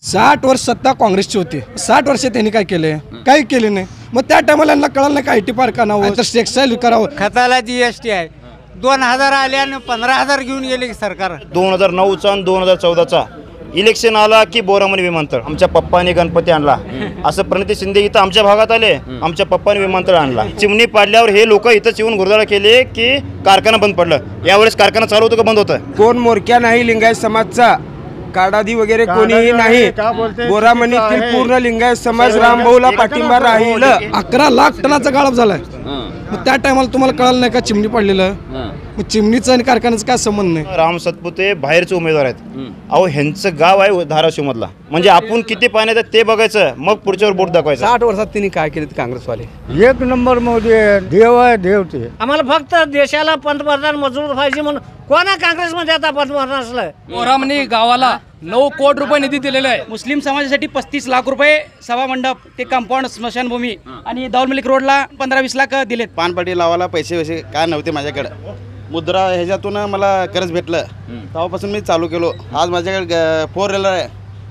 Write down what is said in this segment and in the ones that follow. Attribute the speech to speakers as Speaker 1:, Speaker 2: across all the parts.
Speaker 1: 60 वर्ष सत्ता काँग्रेसची होती. 60 वर्ष त्यांनी काय केले? काही केले नाही. मग त्या टायमाला यांना कळलं नाही का IT पार्क आणावं तर टेक्सटाईल करावं.
Speaker 2: खताला GST आहे. 2000 आले आणि 15,000 घेऊन गेले सरकार.
Speaker 3: 2009चा आणि 2014चा इलेक्शन आला की बोरामणी विमानतळ आमच्या पप्पाने गणपती आणला. असं प्रणिती शिंदे इथं आमच्या भागात आले, आमच्या पप्पाने विमानतळ आणला. चिमणी पाडल्यावर हे लोक इथंच येऊन घोरदाडा केले की कारखाना बंद पडलं. यावेळेस कारखाना चालू होतं का बंद होतं?
Speaker 4: कोण मोरक्या नाही लिंगायत समाजचा, काडादी वगैरे कोणीही नाही. बोरामणीतील पूर्ण लिंगायत समाज रामभाऊला पाठिंबा राहील.
Speaker 1: 11 लाख टनाचा गाळप झालाय. मग त्या टायमाला तुम्हाला कळलं नाही का चिमणी पडलेलं? मग चिमणीचं आणि कारखान्याचं काय संबंध नाही.
Speaker 3: राम सतपुते बाहेरचे उमेदवार आहेत. अहो ह्यांचं गाव आहे धाराशिव मधला. म्हणजे आपण किती पाण्यात ते बघायचं, मग पुढच्यावर बोट दाखवायचं.
Speaker 5: 60 वर्षात त्यांनी काय केले काँग्रेसवाले?
Speaker 6: एक नंबर मोदी देव आहे, देव ते.
Speaker 2: आम्हाला फक्त देशाला पंतप्रधान मजबूत पाहिजे म्हणून कोणा काँग्रेसमध्ये आता पंतप्रधान असलं.
Speaker 7: बोरामणी गावाला 9 कोटी रुपये निधी दिलेला आहे. मुस्लिम समाजासाठी 35 लाख रुपये सभा मंडप, ते कंपाऊंड, स्मशानभूमी आणि दाऊल मलिक रोडला 15-20 लाख दिलेत.
Speaker 8: पानपट्टी लावायला पैसे काय नव्हते माझ्याकडे. मुद्रा ह्याच्यातून मला कर्ज भेटलं, तेव्हापासून मी चालू केलो. आज माझ्याकडे 4 व्हीलर आहे,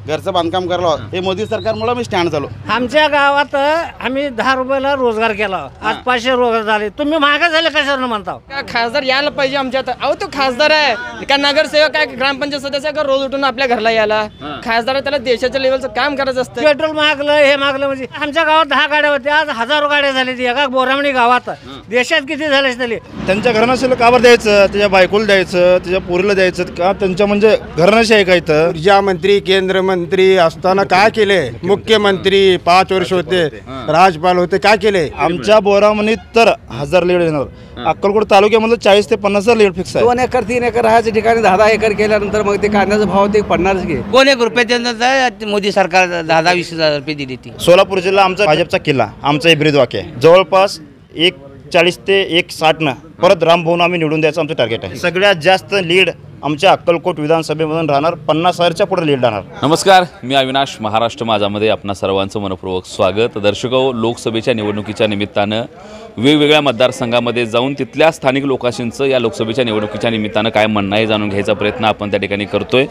Speaker 8: घरचं बांधकाम करलो. हे मोदी सरकारमुळे मी स्टँड झालो.
Speaker 2: आमच्या गावात आम्ही 10 रुपयाला रोजगार केला, आज 500 रोजगार झाले. तुम्ही मागे झाले कशावर म्हणता?
Speaker 7: खासदार यायला पाहिजे आमच्यात. अहो तो खासदार आहे का नगरसेवक काय ग्रामपंचायत सदस्य का रोज उठून आपल्या घरला यायला? खासदार त्याला देशाच्या लेवलचं काम करायचं असतं.
Speaker 2: पेट्रोल मागलं, हे मागलं. म्हणजे आमच्या गावात 10 गाड्या होत्या, आज 1000 गाड्या झाल्या एका बोरामणी गावात. देशात किती झाले असते?
Speaker 3: त्यांच्या घराण्याशीला काबर द्यायचं, त्याच्या बायकोला द्यायचं, त्याच्या पोरीला द्यायचं का? त्यांच्या म्हणजे घराण्याशी आहे का? इथं
Speaker 4: ऊर्जा मंत्री, केंद्र मंत्री असताना काय केले? मुख्यमंत्री 5 वर्ष होते, राज्यपाल होते, काय केले?
Speaker 3: आमच्या बोरामणीत तर 1000 लीड येणार. अक्कलकोट तालुक्यामध्ये 40 ते 50 लीड फिक्स आहे.
Speaker 5: 2 एकर 3 एकर राहायच्या ठिकाणी 10 एकर केल्यानंतर मग ते कांद्याचा भाव ते पडणारच घे.
Speaker 2: कोण 1 रुपये मोदी सरकार 10-20 हजार रुपये दिली ती.
Speaker 3: सोलापूर जिल्हा आमचा भाजपचा किल्ला, आमचा ब्रीद वाक्य आहे. जवळपास 140 ते 160 परत रामभाऊन आम्ही निवडून द्यायचं आमचं टार्गेट आहे. सगळ्यात जास्त लीड आमच्या अक्कलकोट विधानसभेमधून राहणार. 50,000च्या पुढे लीड राहणार.
Speaker 9: नमस्कार, मी अविनाश. महाराष्ट्र माझामध्ये आपणा सर्वांचं मनपूर्वक स्वागत. दर्शको, लोकसभेच्या निवडणुकीच्या निमित्तानं वेगवेगळ्या मतदारसंघामध्ये जाऊन तिथल्या स्थानिक लोकांशींचं या लोकसभेच्या निवडणुकीच्या निमित्तानं काय म्हणणं आहे जाणून घ्यायचा प्रयत्न आपण त्या ठिकाणी करतोय.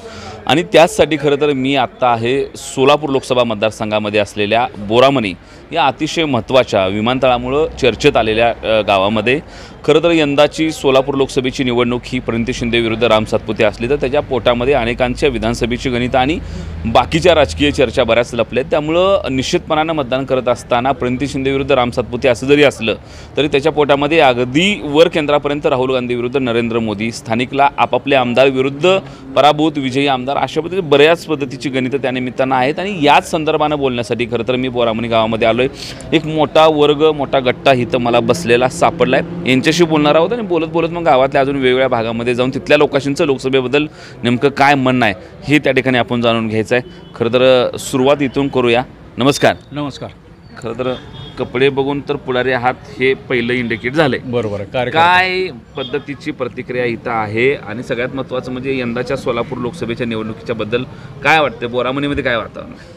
Speaker 9: आणि त्याचसाठी खरं तर मी आत्ता आहे सोलापूर लोकसभा मतदारसंघामध्ये असलेल्या बोरामणी या अतिशय महत्त्वाच्या विमानतळामुळं चर्चेत आलेल्या गावामध्ये. खरं तर यंदाची सोलापूर लोकसभेची निवडणूक ही प्रणिती शिंदे विरुद्ध राम सातपुते असली तर त्याच्या पोटामध्ये अनेकांच्या विधानसभेची गणितं आणि बाकीच्या राजकीय चर्चा बऱ्याच लपल्यात. त्यामुळं निश्चितपणानं मतदान करत असताना प्रणिती शिंदे विरुद्ध राम सातपुते असं जरी असलं तरी त्याच्या पोटामध्ये अगदी वर केंद्रापर्यंत राहुल गांधी विरुद्ध नरेंद्र मोदी, स्थानिकला आपापले आमदार विरुद्ध पराभूत विजयी आमदार, अशा पद्धतीने बऱ्याच पद्धतीची गणितं त्यानिमित्तानं आहेत. आणि याच संदर्भानं बोलण्यासाठी खरं तर मी बोरामणी गावामध्ये आलो आहे. एक मोठा वर्ग, मोठा गट्टा इथं मला बसलेला सापडला आहे. यांच्याशी बोलणार आहोत आणि बोलत बोलत मग गावातल्या अजून वेगवेगळ्या भागामध्ये जाऊन तिथल्या लोकांचं लोकसभेबद्दल नेमकं काय म्हणणं आहे हे त्या ठिकाणी आपण जाणून घ्यायचं आहे. खरं तर सुरुवात इथून करूया. नमस्कार.
Speaker 10: नमस्कार.
Speaker 9: खरं तर कपडे बघून तर पुढारी आहात हे पहिलं इंडिकेट झालंय.
Speaker 10: बरोबर आहे.
Speaker 9: काय पद्धतीची प्रतिक्रिया इथं आहे आणि सगळ्यात महत्त्वाचं म्हणजे यंदाच्या सोलापूर लोकसभेच्या निवडणुकीच्या बद्दल काय वाटतं? बोरामणीमध्ये काय वातावरण आहे?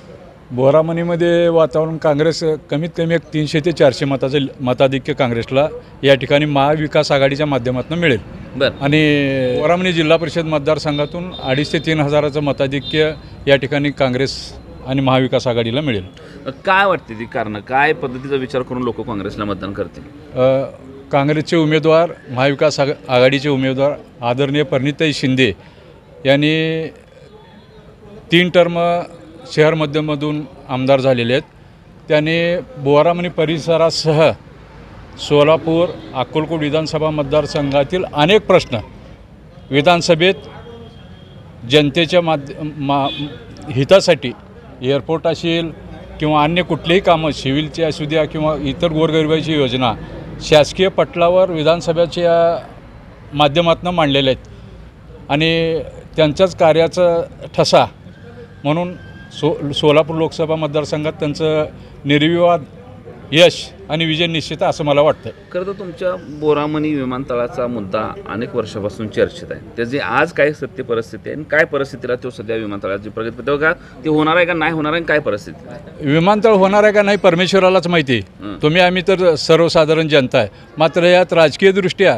Speaker 10: बोरामणीमध्ये वातावरण काँग्रेस कमीत कमी एक 300 ते 400 मताचं मताधिक्य काँग्रेसला या ठिकाणी महाविकास आघाडीच्या माध्यमातून मिळेल.
Speaker 9: बरं.
Speaker 10: आणि बोरामणी जिल्हा परिषद मतदारसंघातून 2,500 ते 3,000चं मताधिक्य या ठिकाणी काँग्रेस आणि महाविकास आघाडीला मिळेल.
Speaker 9: काय वाटते ती कारणं? काय पद्धतीचा विचार करून लोक काँग्रेसला मतदान करतील?
Speaker 10: काँग्रेसचे उमेदवार, महाविकास आघाडीचे उमेदवार आदरणीय प्रणितीताई शिंदे यांनी 3 टर्म शहर मध्यमधून आमदार झालेले आहेत. त्यांनी बोरामणी परिसरासह सोलापूर, अक्कलकोट विधानसभा मतदारसंघातील अनेक प्रश्न विधानसभेत जनतेच्या हितासाठी एअरपोर्ट असेल किंवा अन्य कुठलेही कामं, सिव्हिलची असू द्या किंवा इतर गोरगरिबाची योजना शासकीय पटलावर विधानसभेच्या माध्यमातून मांडलेल्या आहेत. आणि त्यांच्याच कार्याचा ठसा म्हणून सोलापूर लोकसभा मतदारसंघात त्यांचं निर्विवाद यश आणि विजय निश्चित असं मला वाटतं.
Speaker 9: खरं तर तुमच्या बोरामणी विमानतळाचा मुद्दा अनेक वर्षापासून चर्चेत आहे. त्याची आज काय सत्य परिस्थिती आहे आणि काय परिस्थितीला तो सध्या विमानतळाची प्रगती का ते होणार आहे का नाही होणार आहे, काय परिस्थिती आहे?
Speaker 10: विमानतळ होणार आहे का नाही परमेश्वरालाच माहिती. तुम्ही आम्ही तर सर्वसाधारण जनता आहे. मात्र यात राजकीयदृष्ट्या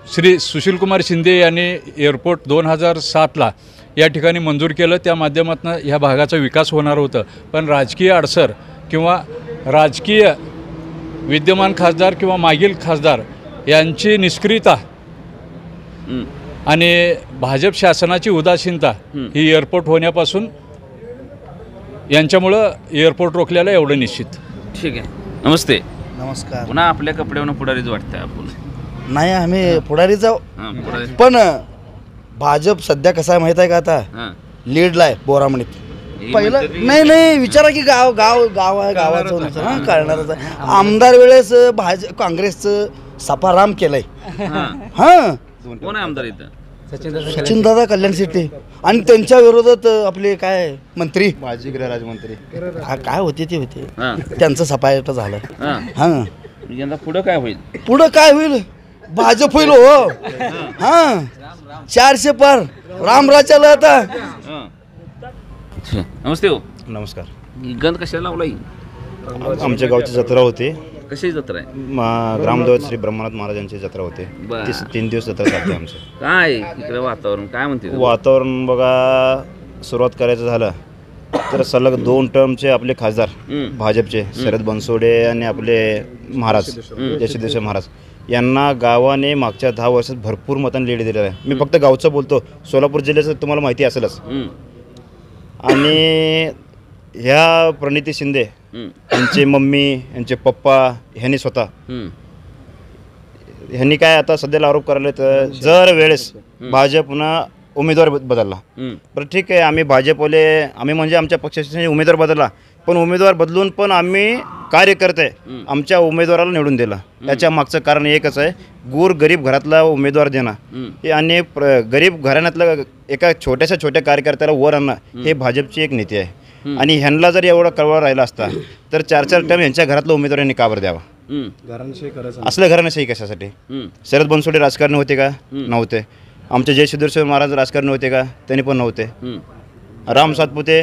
Speaker 10: श्री सुशीलकुमार शिंदे यांनी एअरपोर्ट 2007ला या ठिकाणी मंजूर केलं. त्या माध्यमातून ह्या भागाचा विकास होणार होतं. पण राजकीय अडसर किंवा राजकीय विद्यमान खासदार किंवा मागील खासदार यांची निष्क्रियता आणि भाजप शासनाची उदासीनता ही एअरपोर्ट होण्यापासून यांच्यामुळं एअरपोर्ट रोखलेलं एवढं निश्चित.
Speaker 9: ठीक आहे. नमस्ते.
Speaker 11: नमस्कार.
Speaker 9: पुन्हा आपल्या कपड्यावरून पुढारीच वाटतंय आपण.
Speaker 11: नाही आम्ही पुढारीच आहो.
Speaker 9: पुढारी.
Speaker 11: पण भाजप सध्या कसं आहे माहित आहे का आता लीडला आहे बोरामणीत. पहिलं नाही विचारा की गाव गाव गाव आहे गावाचं हां कळणारच आहे. आमदार वेळेस काँग्रेसचं सफाराम केलंय. हां
Speaker 9: कोण आहे आमदार इथं?
Speaker 11: सचिनदादा कल्याण शेट्टी आणि त्यांच्या विरोधात आपले काय मंत्री
Speaker 3: माजी गृहराज्यमंत्री
Speaker 11: काय होते ते होते त्यांचं सफायट झालं. हां
Speaker 9: यंदा पुढं काय होईल?
Speaker 11: पुढं काय होईल? भाजप होईल हो. हां 400 पार रामराज्याला आता.
Speaker 9: नमस्ते हो.
Speaker 3: नमस्कार.
Speaker 9: गंध कशाला लावलाय?
Speaker 3: आमच्या गावची जत्रा होती.
Speaker 9: कशी जत्रा आहे?
Speaker 3: ग्रामदेवत श्री ब्रह्मनाथ महाराजांची जत्रा होते. 3 दिवस जत्रा चालते आमचं.
Speaker 9: काय इकडे वातावरण काय म्हणते?
Speaker 3: वातावरण बघा, सुरुवात करायचं झालं तर सलग 2 टर्मचे आपले खासदार भाजपचे शरद बनसोडे आणि आपले महाराज जयसिद्धेश्वर महाराज यांना गावाने मागच्या 10 वर्षात भरपूर मतांनी लीड दिलेलं आहे. मी फक्त गावचं बोलतो, सोलापूर जिल्ह्याचं तुम्हाला माहिती असेलच. आणि ह्या प्रणिती शिंदे यांचे मम्मी यांचे पप्पा ह्यांनी स्वतः ह्यांनी काय आता सध्याला आरोप करायला तर जर वेळेस भाजपनं उमेदवार बदलला बरं ठीक आहे, आम्ही भाजपवाले आम्ही म्हणजे आमच्या पक्षाचे उमेदवार बदलला, पण उमेदवार बदलून पण आम्ही कार्यकर्ते आमच्या उमेदवाराला निवडून दिला. त्याच्या मागचं कारण एकच आहे, गरीब घरातला उमेदवार देणं हे आणि गरीब घराण्यातलं एका छोट्या कार्यकर्त्याला वर आणणं हे भाजपची एक नीती आहे. आणि ह्यांना जर एवढा कळवळा राहिला असता तर 4-4 टर्म यांच्या घरातलं उमेदवारांनी का बरं द्यावा? असल्या घराण्याशाही कशासाठी? शरद बनसोडे राजकारणी होते का? नव्हते. आमचे जयसिद्धेश्वर महाराज राजकारणी होते का? त्यांनी पण नव्हते. राम सातपुते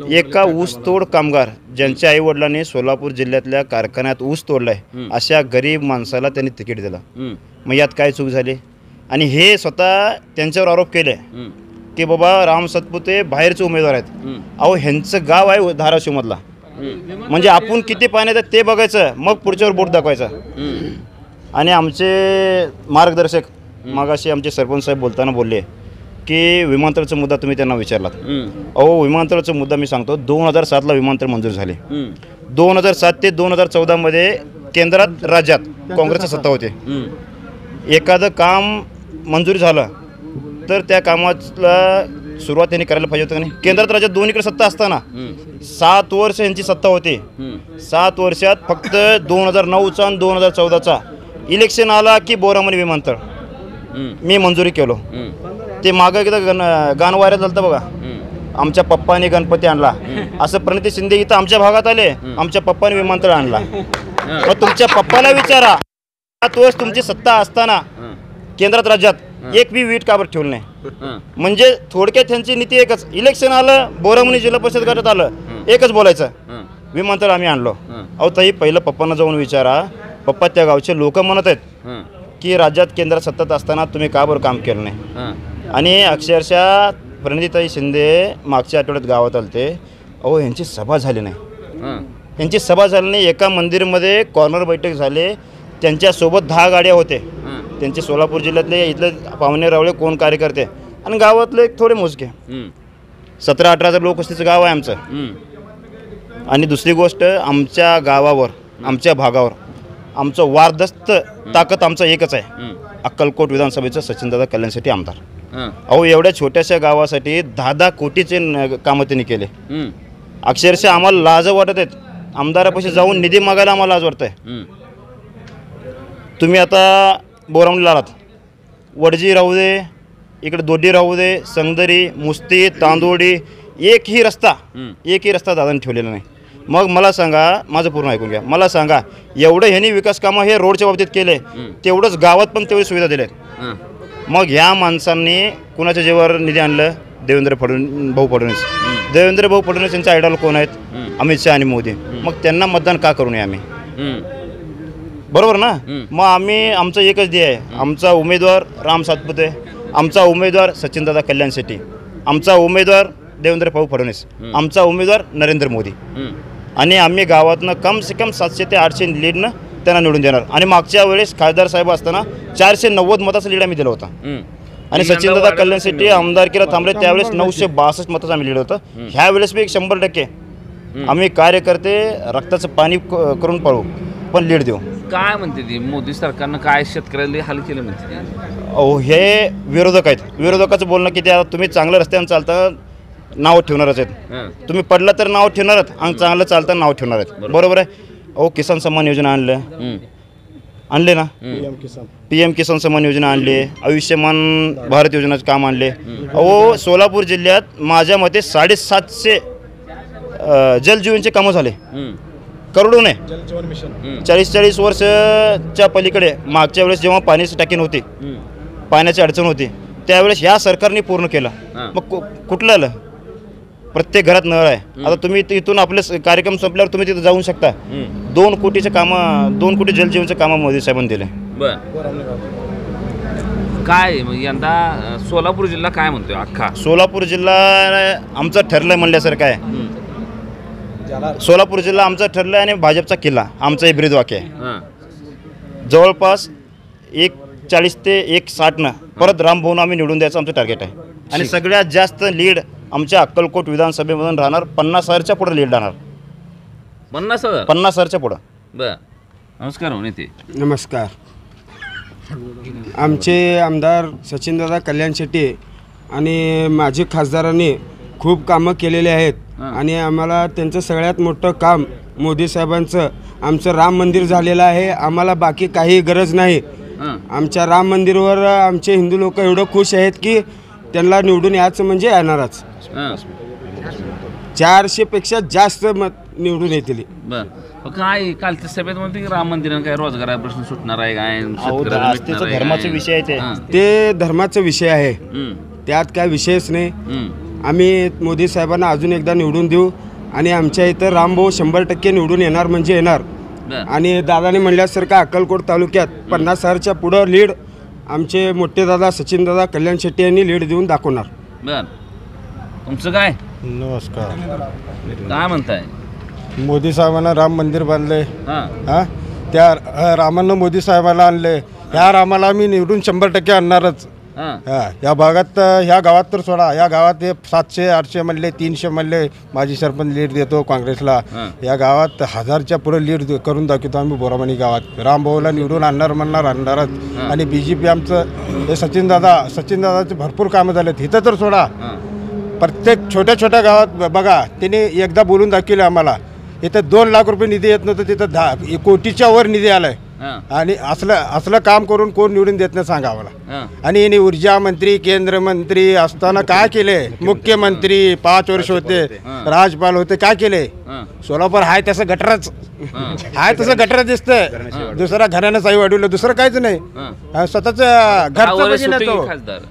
Speaker 3: एका ऊसतोड कामगार ज्यांच्या आईवडिलांनी सोलापूर जिल्ह्यातल्या कारखान्यात ऊस तोडलाय अशा गरीब माणसाला त्यांनी तिकीट दिलं. मग यात काय चूक झाली? आणि हे स्वतः त्यांच्यावर आरोप केले की बाबा राम सातपुते बाहेरचे उमेदवार आहेत. अहो ह्यांचं गाव आहे धाराशिवमधला, म्हणजे आपण किती पाण्यात आहेत ते बघायचं, मग पुढच्यावर बोट दाखवायचं. आणि आमचे मार्गदर्शक मागाशी आमचे सरपंच साहेब बोलताना बोलले की विमानतळाचा मुद्दा तुम्ही त्यांना विचारलात. अहो विमानतळाचा मुद्दा मी सांगतो, 2007ला विमानतळ मंजूर झाले. 2007 ते 2014 मध्ये केंद्रात राज्यात काँग्रेसची सत्ता होती. एखादं काम मंजूर झालं तर त्या कामाला सुरुवात त्यांनी करायला पाहिजे होतं का नाही? केंद्रात राज्यात दोन्हीकडे सत्ता असताना 7 वर्ष यांची सत्ता होती. 7 वर्षात फक्त 2009चा आणि 2014चा इलेक्शन आला की बोरामणी विमानतळ मी मंजुरी केलो. ते मागं एकदा गाणं व्हायरल झालं बघा, आमच्या पप्पाने गणपती आणला, असं प्रणिती शिंदे इथं आमच्या भागात आले, आमच्या पप्पाने विमानतळ आणला. मग तुमच्या पप्पाला विचारा, 7 वर्ष तुमची सत्ता असताना केंद्रात राज्यात एक बी वीट का बरं ठेवलं नाही? म्हणजे थोडक्यात त्यांची नीती एकच, इलेक्शन आलं बोरामणी जिल्हा परिषद गटात आलं एकच बोलायचं, विमानतळ आम्ही आणलो. अहो ताई पहिलं पप्पांना जाऊन विचारा, पप्पा त्या गावचे लोक म्हणत आहेत की राज्यात केंद्रात सत्तेत असताना तुम्ही का बरं काम केलं नाही? आणि अक्षरशः प्रणितीताई शिंदे मागच्या आठवड्यात गावात आलते. अहो यांची सभा झाली नाही, यांची सभा झाली नाही. एका मंदिरमध्ये कॉर्नर बैठक झाले, त्यांच्यासोबत 10 गाड्या होते. त्यांचे सोलापूर जिल्ह्यातले इथले पाहुणे रावळे कोण कार्यकर्ते आणि गावातले एक थोडे मोजके 17-18 हजार लोकवस्तीचं गाव आहे आमचं. आणि दुसरी गोष्ट, आमच्या गावावर आमच्या भागावर आमचं वारदस्त ताकद आमचं एकच आहे, अक्कलकोट विधानसभेचं सचिनदादा कल्याणसाठी आमदार. अहो एवढ्या छोट्याशा गावासाठी 10-10 कोटीचे कामं त्यांनी केले. अक्षरशः आम्हाला लाज वाटत आहेत, आमदारापाशी जाऊन निधी मागायला आम्हाला लाज वाटत आहे. तुम्ही आता बोरामणीला आलात, वडजी राहू दे, इकडे दोड्डी राहू दे, संगदरी, मुस्ती, तांदोडी, एकही रस्ता दादांनी ठेवलेला नाही. मग मला सांगा, माझं पूर्ण ऐकून घ्या, मला सांगा एवढं ह्यांनी विकास कामं हे रोडच्या बाबतीत केले, तेवढंच गावात पण तेवढी सुविधा दिल्या. मग ह्या माणसांनी कुणाच्या जेव्हा निधी आणलं? देवेंद्र फडणवीस. देवेंद्र फडणवीस यांचे आयडॉल कोण आहेत? अमित शहा आणि मोदी. मग त्यांना मतदान का करू नये आम्ही? बरोबर ना? मग आम्ही आमचं एकच ध्येय आहे, आमचा उमेदवार राम सातपुते, आमचा उमेदवार सचिनदादा कल्याण शेट्टी. आमचा उमेदवार देवेंद्र भाऊ फडणवीस, आमचा उमेदवार नरेंद्र मोदी. आणि आम्ही गावातनं कम से कम 700 ते 800 लीडनं त्यांना निवडून देणार. आणि मागच्या वेळेस खासदार साहेब असताना 490 मताचा लीड आम्ही दिला होता. आणि सचिनदादा कल्याण शेट्टी आमदारकीला थांबले त्यावेळेस 962 मताचा आम्ही लीड होतं. ह्या वेळेस बी 100% आम्ही कार्यकर्ते रक्ताचं पाणी करून पळू, पण लीड देऊ.
Speaker 9: काय म्हणते ती मोदी सरकारनं काय शेतकऱ्याला हाल केलं म्हणते ती?
Speaker 3: अहो, हे विरोधक आहेत. विरोधकाचं बोलणं की त्या तुम्ही चांगलं रस्त्यानं चालता नाव ठेवणारच आहेत, तुम्ही पडला तर नाव ठेवणारच आणि चांगलं चालताना नाव ठेवणार आहेत. बरोबर आहे. अहो, किसान सन्मान योजना आणले ना, PM किसान सन्मान योजना आणले, आयुष्यमान भारत योजनाचं काम आणले. अहो, सोलापूर जिल्ह्यात माझ्या मते 750 जलजीवनचे कामं झाले, करोडोने. 40 वर्षाच्या पलीकडे मागच्या वेळेस जेव्हा पाण्याची टाकी नव्हती, पाण्याची अडचण होती, त्यावेळेस ह्या सरकारने पूर्ण केलं. मग कुठलं आलं? प्रत्येक घरात नळ आहे. आता तुम्ही इथून आपले कार्यक्रम संपल्यावर तुम्ही तिथे जाऊ शकता. 2 कोटीचे कामं, 2 कोटी जलजीवनचे कामं मोदी साहेबांनी दिले.
Speaker 9: काय यंदा सोलापूर जिल्हा काय म्हणतोय? अख्खा
Speaker 3: सोलापूर जिल्हा आमचं ठरलं म्हणल्यासारखं आहे. सोलापूर जिल्हा आमचा ठरलं आणि भाजपचा किल्ला आमचा ब्रीद वाक्य आहे. जवळपास 140 ते 160 परत रामभाऊन आम्ही निवडून द्यायचं आमचं टार्गेट आहे. आणि सगळ्यात जास्त लीड आमच्या अक्कलकोट विधानसभेमधून राहणार. 50,000च्या पुढे लीड राहणार. 50,000च्या पुढं.
Speaker 9: बरं. नमस्कार नेते.
Speaker 4: नमस्कार. आमचे आमदार सचिनदादा कल्याण शेट्टी आणि माजी खासदारांनी खूप कामं केलेले आहेत. आणि आम्हाला त्यांचं सगळ्यात मोठं काम मोदी साहेबांचं आमचं राम मंदिर झालेलं आहे. आम्हाला बाकी काही गरज नाही. आमच्या राम मंदिरवर आमचे हिंदू लोक एवढं खुश आहेत की त्यांना निवडून यायचं म्हणजे येणारच. 400पेक्षा जास्त मत निवडून येतील.
Speaker 9: काय कालच्या सभेत म्हणते की राम मंदिरानं काय रोजगार प्रश्न सुटणार आहे काय?
Speaker 3: धर्माचा विषय आहे
Speaker 4: ते धर्माचा विषय आहे, त्यात काय विषयच नाही. आम्ही मोदी साहेबांना अजून एकदा निवडून देऊ आणि आमच्या इथं रामभाऊ 100% निवडून येणार म्हणजे येणार. आणि दादाने म्हणल्यासारखं अक्कलकोट तालुक्यात 50,000च्या पुढं लीड आमचे मोठे दादा सचिनदादा कल्याण शेट्टी यांनी लीड देऊन दाखवणार.
Speaker 9: तुमचं काय?
Speaker 6: नमस्कार.
Speaker 9: काय म्हणताय?
Speaker 6: मोदी साहेबांना राम मंदिर बांधले, त्या रामानं मोदी साहेबाला आणले. ह्या रामाला आम्ही निवडून 100% आणणारच. या भागात, ह्या गावात तर सोडा, या गावात हे 700-800 म्हणले, 300 म्हणले, माझी सरपंच लीड देतो काँग्रेसला. या गावात 1000च्या पुढे लीड करून दाखवतो आम्ही बोरामणी गावात. रामभाऊला निवडून आणणारच. आणि BJP आमचं हे सचिनदादाचे भरपूर कामं झालेत. इथं तर सोडा, प्रत्येक छोट्या छोट्या गावात बघा, त्यांनी एकदा बोलून दाखवले आम्हाला. इथं 2 लाख रुपये निधी येत नव्हतं, तिथं 10 कोटीच्या वर निधी आलाय. आणि असलं काम करून कोण निवडून देत नाही सांगा आम्हाला. आणि यांनी ऊर्जा मंत्री, केंद्र मंत्री असताना काय केले? मुख्यमंत्री 5 वर्ष होते, राज्यपाल होते, काय केले? सोलापूर हाय तसं गटरच हाय, तसं गटर दिसतंय. दुसरा घरानं साई वाढवलं, दुसरं काहीच नाही. स्वतःच घरचं बघीन तो,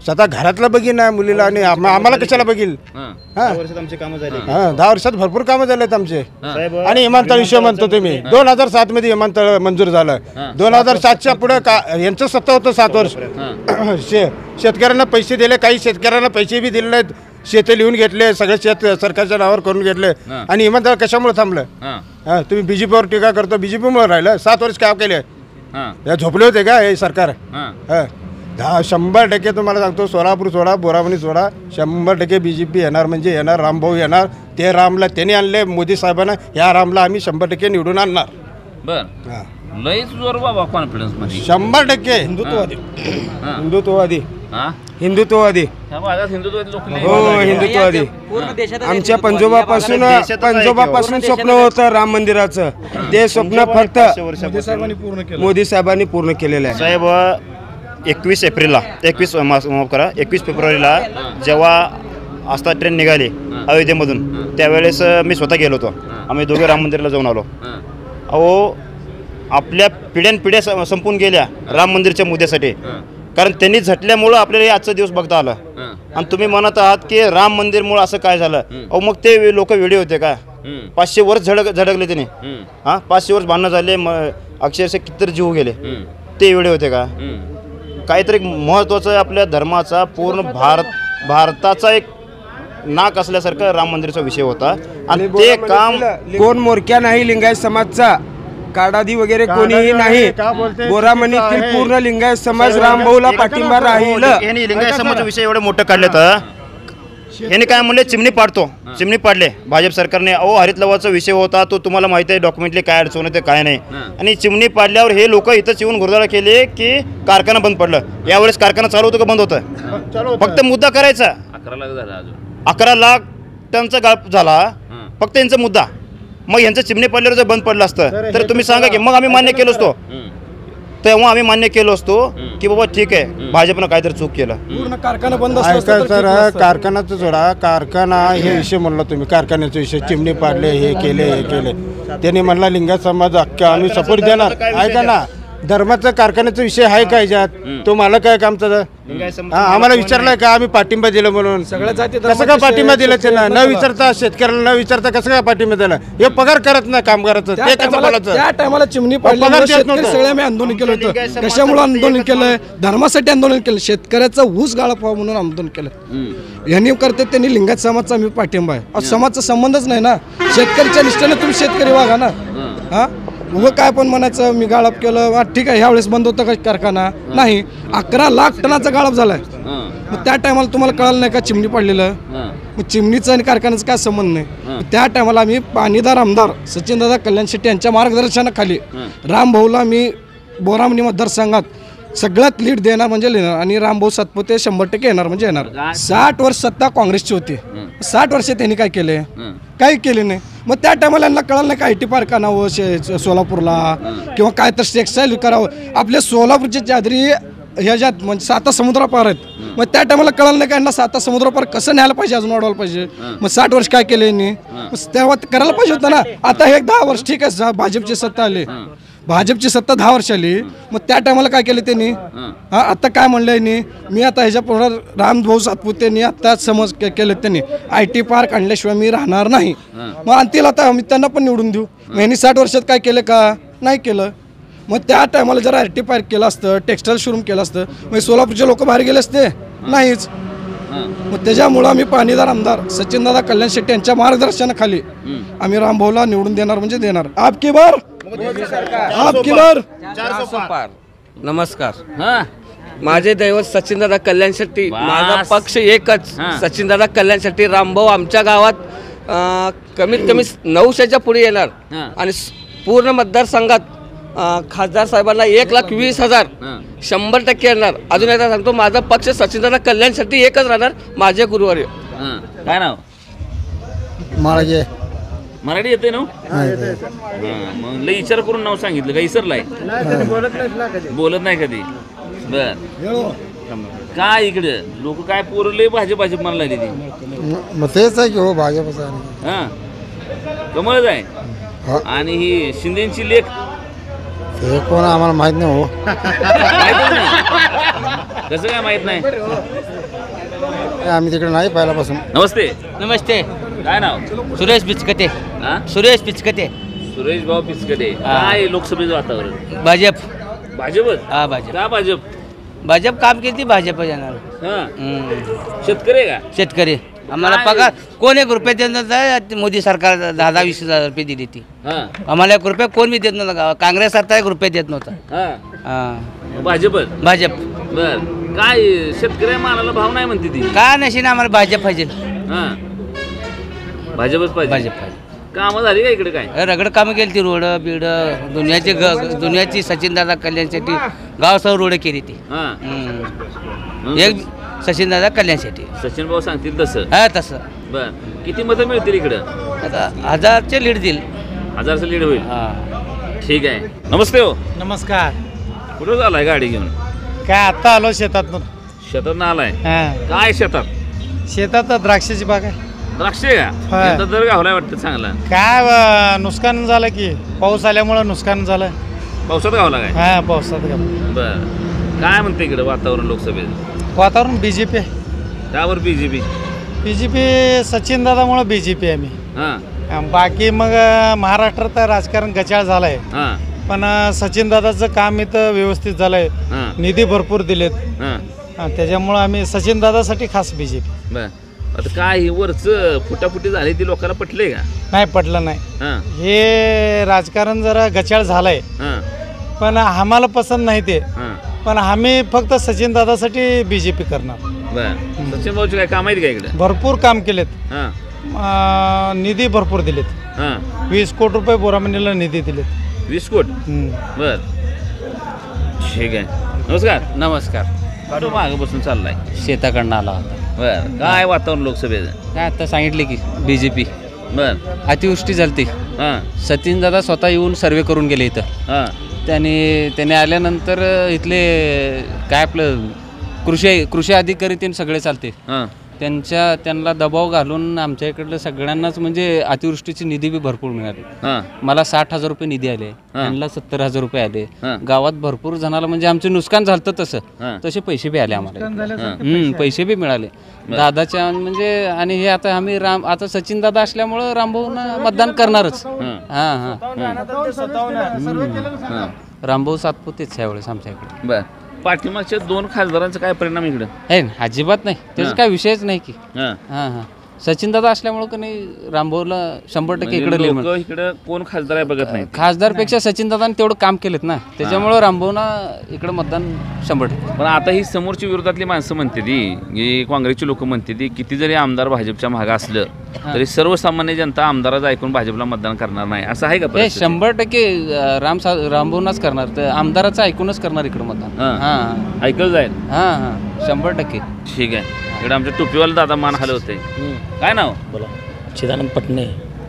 Speaker 6: स्वतः घरातलं बघीन मुलीला. आणि आम्हाला कशाला बघील? 10 वर्षात भरपूर कामं झालेत आमचे. आणि विमानतळ विषय म्हणतो तुम्ही, 2007 मध्ये विमानतळ मंजूर झालं. 2007च्या पुढे यांचं सत्ता होतं 7 वर्ष. शेतकऱ्यांना पैसे दिले, काही शेतकऱ्यांना पैसे बी दिले नाहीत. शेते लिहून घेतले, सगळे शेत सरकारच्या नावावर करून घेतले. आणि विमानतळ कशामुळे थांबलं? तुम्ही BJPवर टीका करतो, BJPमुळे राहिलं. 7 वर्ष काय केले? या झोपले होते का हे सरकार? 100% तुम्हाला सांगतो, सोलापूर सोडा, बोरामणी सोडा, 100% BJP येणार म्हणजे येणार. रामभाऊ येणार. ते रामला त्यांनी आणले मोदी साहेबांना, या रामला आम्ही 100% निवडून आणणार.
Speaker 9: लईच जोर बाबा कॉन्फिडन्स मध्ये.
Speaker 4: 100% हिंदुत्ववादी. हिंदुत्ववादी. हो, हिंदुत्ववादी. आमच्या पंजोबापासून स्वप्न होतं राम मंदिराचं. ते स्वप्न फक्त मोदी साहेबांनी पूर्ण केलेलं आहे.
Speaker 3: साहेब 21 फेब्रुवारीला जेव्हा आस्था ट्रेन निघाली अयोध्येमधून, त्यावेळेस मी स्वतः गेलो होतो. आम्ही दोघे राम मंदिराला जाऊन आलो. अहो, आपल्या पिढ्या संपून गेल्या राम मंदिरच्या मुद्द्यासाठी, कारण त्यांनी झटल्यामुळं आपल्याला आजचा दिवस बघता आला. आणि तुम्ही म्हणत आहात की राम मंदिरमुळं असं काय झालं? अहो, मग ते लोक वेडे होते का? 500 वर्ष झडकले त्यांनी. 500 वर्ष भांडणं झाले, अक्षरशः कितीतरी जीव गेले. ते वेडे होते का? काहीतरी महत्त्वाचं आपल्या धर्माचा, पूर्ण भारताचा एक नाक असल्यासारखं राम मंदिराचा विषय होता आणि ते काम
Speaker 4: कोण मोरक्या नाही लिंगायत समाजचा काडादी वगैरे कोणीही नाही. बोरामणीतील पूर्ण लिंगायत समाज रामभाऊला पाठिंबा राहील.
Speaker 3: यांनी लिंगायत समाजाचा विषय एवढे मोठं काढले तर यांनी काय म्हणले चिमणी पाडतो, चिमणी पाडले भाजप सरकारने. अहो हरित लवाचा विषय होता तो तुम्हाला माहिती आहे, डॉक्युमेंटली काय अडचण होते काय नाही. आणि चिमणी पाडल्यावर हे लोक इथंच येऊन घोरदाळ केले की कारखाना बंद पडलं. यावेळेस कारखाना चालू होतं का बंद होतं? फक्त मुद्दा करायचा. 11 लाख टनचा गाळप झाला फक्त यांचा मुद्दा. मग यांचं चिमणी पडल्यावर जर बंद पडलं असतं तर तुम्ही सांगा की मग आम्ही मान्य केलो असतो. तेव्हा आम्ही मान्य केलो असतो की बाबा ठीक आहे भाजपनं काहीतरी चूक केलं.
Speaker 1: पूर्ण कारखाना बंद
Speaker 6: सर कारखानाचं जोडा कारखाना हे विषय म्हणला तुम्ही, कारखान्याचा विषय चिमणी पाडले हे केले त्यांनी म्हणला लिंगायत समाज अख्खा आम्ही सपोर्ट देणार. ऐका ना, धर्माचा कारखान्याचा विषय आहे का ह्याच्यात? तो मला काय काम आम्हाला विचारलाय का आम्ही पाठिंबा दिलं म्हणून? सगळ्या जाती कसं काय पाठिंबा दिला त्यांना? न विचारता शेतकऱ्याला न विचारता कसं काय पाठिंबा दिला? हे पगार करत नाही कामगाराचं, ते कसं बोलायचं?
Speaker 1: त्या टायमाला चिमणी पडल्यामुळे शेतकरी सगळे आम्ही आंदोलन केलं होतं. कशामुळे आंदोलन केलं? धर्मासाठी आंदोलन केलं. शेतकऱ्याचा ऊस गाळप व्हावा म्हणून आंदोलन केलं. यांनी करते त्यांनी लिंगायत समाजचा आम्ही पाठिंबा आहे. समाजचा संबंधच नाही ना. शेतकऱ्याच्या निष्ठेने तुम्ही शेतकरी वागा ना. हा उभं काय पण म्हणायचं मी गाळप केलं ठीक आहे. ह्यावेळेस बंद होतं का कारखाना? नाही. 11 लाख टनाचा गाळप झालाय. मग त्या टायमाला तुम्हाला कळलं नाही का चिमणी पडलेलं? मग चिमणीचं आणि कारखान्याचं काय संबंध नाही. त्या टायमाला आम्ही पाणीदार आमदार सचिनदादा कल्याण शेट्टी यांच्या मार्गदर्शनाखाली रामभाऊला मी बोरामणी मतदारसंघात सगळ्यात लीड देणार म्हणजे लिहिणार आणि रामभाऊ सातपुते 100% येणार म्हणजे येणार. 60 वर्ष सत्ता काँग्रेसची होती. 60 वर्ष त्यांनी काय केले? काही केले नाही. मग त्या टायमाला यांना कळलं नाही का IT पार्क आणावं सोलापूरला किंवा काय तर टेक्स्टाईल करावं. आपल्या सोलापूरची चादरी ह्याच्यात म्हणजे 7 समुद्रापार आहेत. मग त्या टायमाला कळलं नाही का यांना 7 समुद्रापार कसं न्यायला पाहिजे, अजून वाढवायला पाहिजे. मग 60 वर्ष काय केले यांनी? तेव्हा करायला पाहिजे होतं ना. आता हे 10 वर्ष ठीक आहे भाजपची सत्ता आली, भाजपची सत्ता 10 वर्ष आली. मग त्या टायमाला काय केलं त्यांनी? हा आता काय म्हणलं यांनी? मी आता ह्याच्या पुढे रामभाऊ सातपुतेंनी आता समज केलं त्यांनी IT पार्क आणल्याशिवाय मी राहणार नाही. मग आणतील आता आम्ही त्यांना पण निवडून देऊ. मग यांनी 60 वर्षात काय केलं का? नाही केलं. मग त्या टायमाला जर IT पार्क केलं असतं, टेक्स्टाईल शोरूम केलं असतं, मग सोलापूरचे लोक बाहेर गेले असते? नाहीच. मग त्याच्यामुळं आम्ही पाणीदार आमदार सचिनदादा कल्याण शेट्टी यांच्या मार्गदर्शनाखाली आम्ही रामभाऊला निवडून देणार म्हणजे देणार. आपकी बार आपकी बार
Speaker 5: 400 पार. नमस्कार. माझे दैवत सचिनदादा कल्याण शेट्टी. माझा पक्ष एकच सचिनदादा कल्याण शेट्टी. रामभाऊ आमच्या गावात कमीत कमी 900च्या पुढे येणार आणि पूर्ण मतदारसंघात खासदार साहेबांना 1,20,000 100% येणार. अजून एकदा सांगतो माझा पक्ष सचिनदादा कल्याण शेट्टी एकच राहणार. माझे गुरुवारी.
Speaker 9: काय नाव?
Speaker 1: माळगे.
Speaker 9: मराठी येते ना? मग लई विचार करून नाव सांगितलं का? इसरलाय बोलत नाही कधी. बर काय इकडे लोक काय पोरले भाजप म्हणायला ती?
Speaker 1: मग तेच आहे की हो भाजपचा.
Speaker 9: हा कमळच आहे. आणि ही शिंदेची लेख
Speaker 1: हे कोण आम्हाला माहित नाही हो.
Speaker 9: कसं काय माहित नाही?
Speaker 1: आम्ही तिकडे नाही पहिल्यापासून.
Speaker 9: नमस्ते.
Speaker 7: नमस्ते.
Speaker 9: काय नाव?
Speaker 7: सुरेश पिचकते. सुरेश पिचकते.
Speaker 9: सुरेश भाऊ पिचकटे. काय लोकसभेचं वातावरण?
Speaker 7: भाजप.
Speaker 9: भाजपच?
Speaker 7: हा भाजप.
Speaker 9: का भाजप?
Speaker 7: भाजप काम केली भाजप येणार.
Speaker 9: शेतकरी का?
Speaker 7: शेतकरी आम्हाला पगार कोण 1 रुपये देत नव्हता. मोदी सरकार 10-20,000 रुपये दिली ती. आम्हाला 1 रुपये कोण बी देत नव्हता. काँग्रेस सरकार 1 रुपये देत नव्हता.
Speaker 9: भाजपच?
Speaker 7: भाजप.
Speaker 9: बर काय शेतकऱ्या मालाला भाव नाही म्हणते ती?
Speaker 7: का नशी ना आम्हाला भाजप पाहिजे.
Speaker 9: भाजपच पाहिजे.
Speaker 7: भाजप पाहिजे.
Speaker 9: कामं झाली का इकडे? काय
Speaker 7: रगड कामं केली ती. रोड बिड दुनियाची सचिनदादा कल्याण शेट्टी गाव सर्व रोड केली ती. एक सचिनदादा कल्याण शेट्टी.
Speaker 9: सचिन भाऊ सांगतील तसं?
Speaker 7: हा तसं.
Speaker 9: बर किती मतं मिळतील इकडं?
Speaker 7: आता 1000चे लीड देईल.
Speaker 9: 1000चं लीड होईल. ठीक आहे. नमस्ते हो.
Speaker 2: नमस्कार.
Speaker 9: कुठं झालाय गाडी घेऊन?
Speaker 2: काय आता आलो शेतात.
Speaker 9: शेतात ना आलाय? काय शेतात?
Speaker 2: शेतात द्राक्षाची बाग आहे.
Speaker 9: द्राक्ष आहे का? दर गावलाय वाटतं चांगला.
Speaker 2: काय नुकसान झालं की पाऊस आल्यामुळं नुकसान झालं.
Speaker 9: पावसात गावला काय?
Speaker 2: हा पावसात गावला.
Speaker 9: बर काय म्हणते इकडे वातावरण लोकसभेत?
Speaker 2: वातावरण BJP आहे.
Speaker 9: त्यावर BJP?
Speaker 2: BJP सचिनदादामुळे BJP आहे मी. बाकी मग महाराष्ट्रात राजकारण गचाळ झालंय. पण सचिनदादाचं काम इथं व्यवस्थित झालंय. निधी भरपूर दिलेत. त्याच्यामुळं आम्ही सचिनदादासाठी खास BJP.
Speaker 9: बर आता काय हे वरचं फुटाफुटी झाली ती लोकांना पटले का?
Speaker 2: नाही पटलं नाही. हे राजकारण जरा गचाळ झालंय, पण आम्हाला पसंत नाही ते. पण आम्ही फक्त सचिन दादासाठी बीजेपी करणार.
Speaker 9: बर, सचिन भाऊचे काय काम आहेत का इकडे?
Speaker 2: भरपूर काम केलेत, निधी भरपूर दिलेत. 20 कोटी रुपये बोरामणीला निधी दिलेत.
Speaker 9: 20 कोटी? बर, ठीक आहे. नमस्कार.
Speaker 12: नमस्कार.
Speaker 9: कुठं मागं बसून चाललाय?
Speaker 12: शेताकडनं आला होता.
Speaker 9: बर, काय वातावरण लोकसभेचं?
Speaker 12: काय आता सांगितले की बीजेपी.
Speaker 9: बर,
Speaker 12: अतिवृष्टी झालती. सचिन दादा स्वतः येऊन सर्वे करून गेले इथं. त्याने आल्यानंतर इथले काय आपलं कृषी अधिकारी ते सगळे चालते, त्यांना दबाव घालून आमच्या इकडलं सगळ्यांनाच म्हणजे अतिवृष्टीची निधी बी भरपूर मिळाली. मला 60,000 रुपये निधी आले, त्यांना 70,000 रुपये आले. गावात भरपूर जणाला म्हणजे आमचे नुकसान झालं तसे पैसे बी आले आम्हाला. पैसे बी मिळाले दादाच्या म्हणजे. आणि हे आता आम्ही आता सचिन दादा असल्यामुळं रामभाऊंना मतदान करणारच. रामभाऊ सातपुतेच यावेळेस आमच्या इकडे.
Speaker 9: बर, पाठीमागच्या 2 खासदारांचा काय परिणाम इकडे?
Speaker 12: आहे अजिबात नाही, त्याचा काय विषयच नाही की. सचिन दादा असल्यामुळे की नाही रामभाऊला 100%
Speaker 9: इकडे कोण खासदार आहे बघत नाही.
Speaker 12: खासदारपेक्षा सचिन दादाने तेवढं काम केलेत ना, त्याच्यामुळे रामभाऊना इकडे मतदान 100%.
Speaker 9: पण आता ही समोरची विरोधातली माणसं म्हणते ती, काँग्रेसची लोक म्हणते ती, किती जरी आमदार भाजपच्या मागे असलं तरी सर्वसामान्य जनता आमदाराचं ऐकून भाजपला मतदान करणार नाही, असं आहे का?
Speaker 12: 100% रामभाऊनाच करणार, तर आमदाराचं ऐकूनच करणार इकडे मतदान.
Speaker 9: ऐकलं जाईल.
Speaker 12: 100%.
Speaker 9: ठीक आहे. इकडे आमच्या टोपीवाला दादा मान हलवते. काय नाव?
Speaker 13: बोला. चिदानंद पटणे.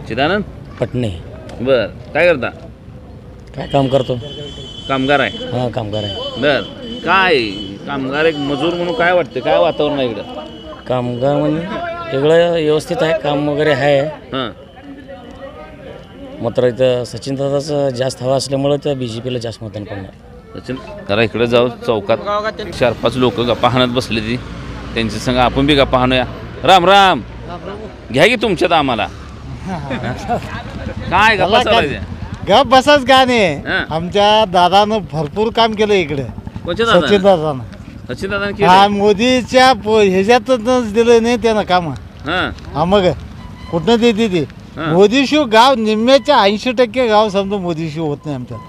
Speaker 9: चिदानंद
Speaker 13: पटणे.
Speaker 9: बर, काय करता?
Speaker 13: काय काम करतो?
Speaker 9: कामगार आहे.
Speaker 13: हां, कामगार आहे.
Speaker 9: बर, काय कामगार एक मजूर म्हणून काय वाटतं, काय वातावरण आहे इकडं?
Speaker 13: कामगार म्हणजे वेगळं व्यवस्थित आहे, काम वगैरे आहे. मात्र इथं सचिन दादाचं जास्त हवा असल्यामुळं त्या BJPला जास्त मतदान पडणार.
Speaker 9: सचिन जरा इकडे जाऊ, चौकात 4-5 लोक गप्पा हाणत बसले ती, त्यांच्या संग आपण बी गप्पा हाणूया. राम राम, घ्या की तुमच्यात आम्हाला. काय गप्पा चालायच्या?
Speaker 2: गप बसाच गाणे. आमच्या दादानं भरपूर काम केलं इकडे. सचिन दादानं.
Speaker 9: सचिन दादा
Speaker 2: मोदीच्या ह्याच्यातच दिलं नाही त्यानं काम. मग कुठनं देते ते? मोदीशिव गाव निम्म्याच्या 80% गाव समजा मोदीशिव होत नाही आमच्यात.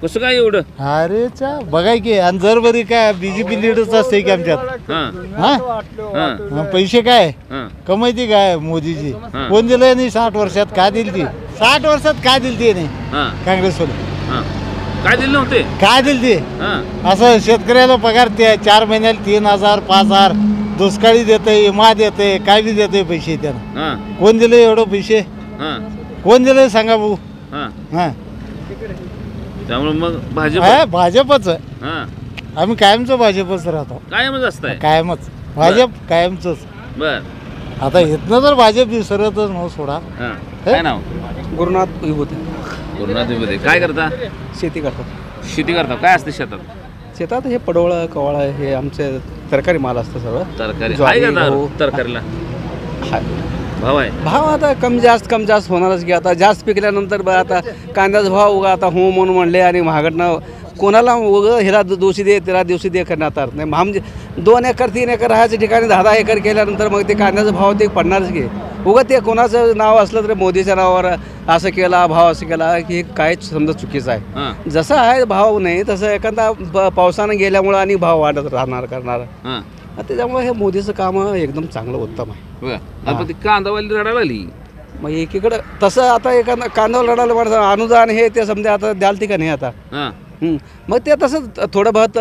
Speaker 9: कसं काय एवढं?
Speaker 2: अरे बघाय की, आणि जर बरी काय BJP लीडच असते की आमच्यात. पैसे काय कमायती काय मोदीची? कोण दिलंय नाही 60 वर्षात? काय दिली ती? 60 वर्षात काय दिली ती नाही काँग्रेसवाले?
Speaker 9: काय दिले नव्हते?
Speaker 2: काय दिली ती? असं शेतकऱ्याला पगार 4 महिन्याला 3,000 5,000 दुष्काळी देते, विमा देते, काय बी देते पैसे त्यानं. कोण दिले एवढं पैसे? कोण दिले सांगा भाऊ?
Speaker 9: त्यामुळे मग
Speaker 2: भाजपच. आम्ही कायमचं भाजपच राहतो.
Speaker 9: कायमच असतंय?
Speaker 2: कायमच भाजप, कायमच.
Speaker 9: बर,
Speaker 2: आता इथनं तर भाजप विसरतच नव्ह सोडा.
Speaker 9: काय नाव?
Speaker 5: गुरुनाथ विभूते.
Speaker 9: गुरुनाथ विभूते. काय करता?
Speaker 5: शेती करतो.
Speaker 9: शेती करता. काय असते शेतात?
Speaker 5: शेतात हे पडवळ कवळ हे आमचे तरकारी माल असतं सर्व.
Speaker 9: तरकारी तरकारीला भाव आहे?
Speaker 5: भाव आता कमी जास्त होणारच की. आता जास्त पिकल्यानंतर आता कांद्याचा भाव उगा आता हो म्हणून म्हणले आणि महागडनं कोणाला उगं ह्याला दोषी दे त्याला दोषी दे करण्यात अर्थ नाही. म्हणजे 2 एकर 3 एकर राहायच्या ठिकाणी 10-10 एकर केल्यानंतर मग ते कांद्याचा भाव ते पडणारच की. उगं ते कोणाचं नाव असलं तर मोदीच्या नावावर असं केला भाव असं केला की काहीच समजा चुकीचं आहे. जसं आहे भाव नाही तसं एखादा पावसानं गेल्यामुळं आणि भाव वाढत राहणार करणार. त्याच्यामुळे हे मोदीचं काम एकदम चांगलं उत्तम आहे.
Speaker 9: कांदावाली रडायला आली
Speaker 5: मग एकीकडं तसं आता एखादा कांद्यावर रडायला माणसं अनुदान हे ते समजा आता द्याल ती का नाही आता. मग ते तसं थोडं बहुत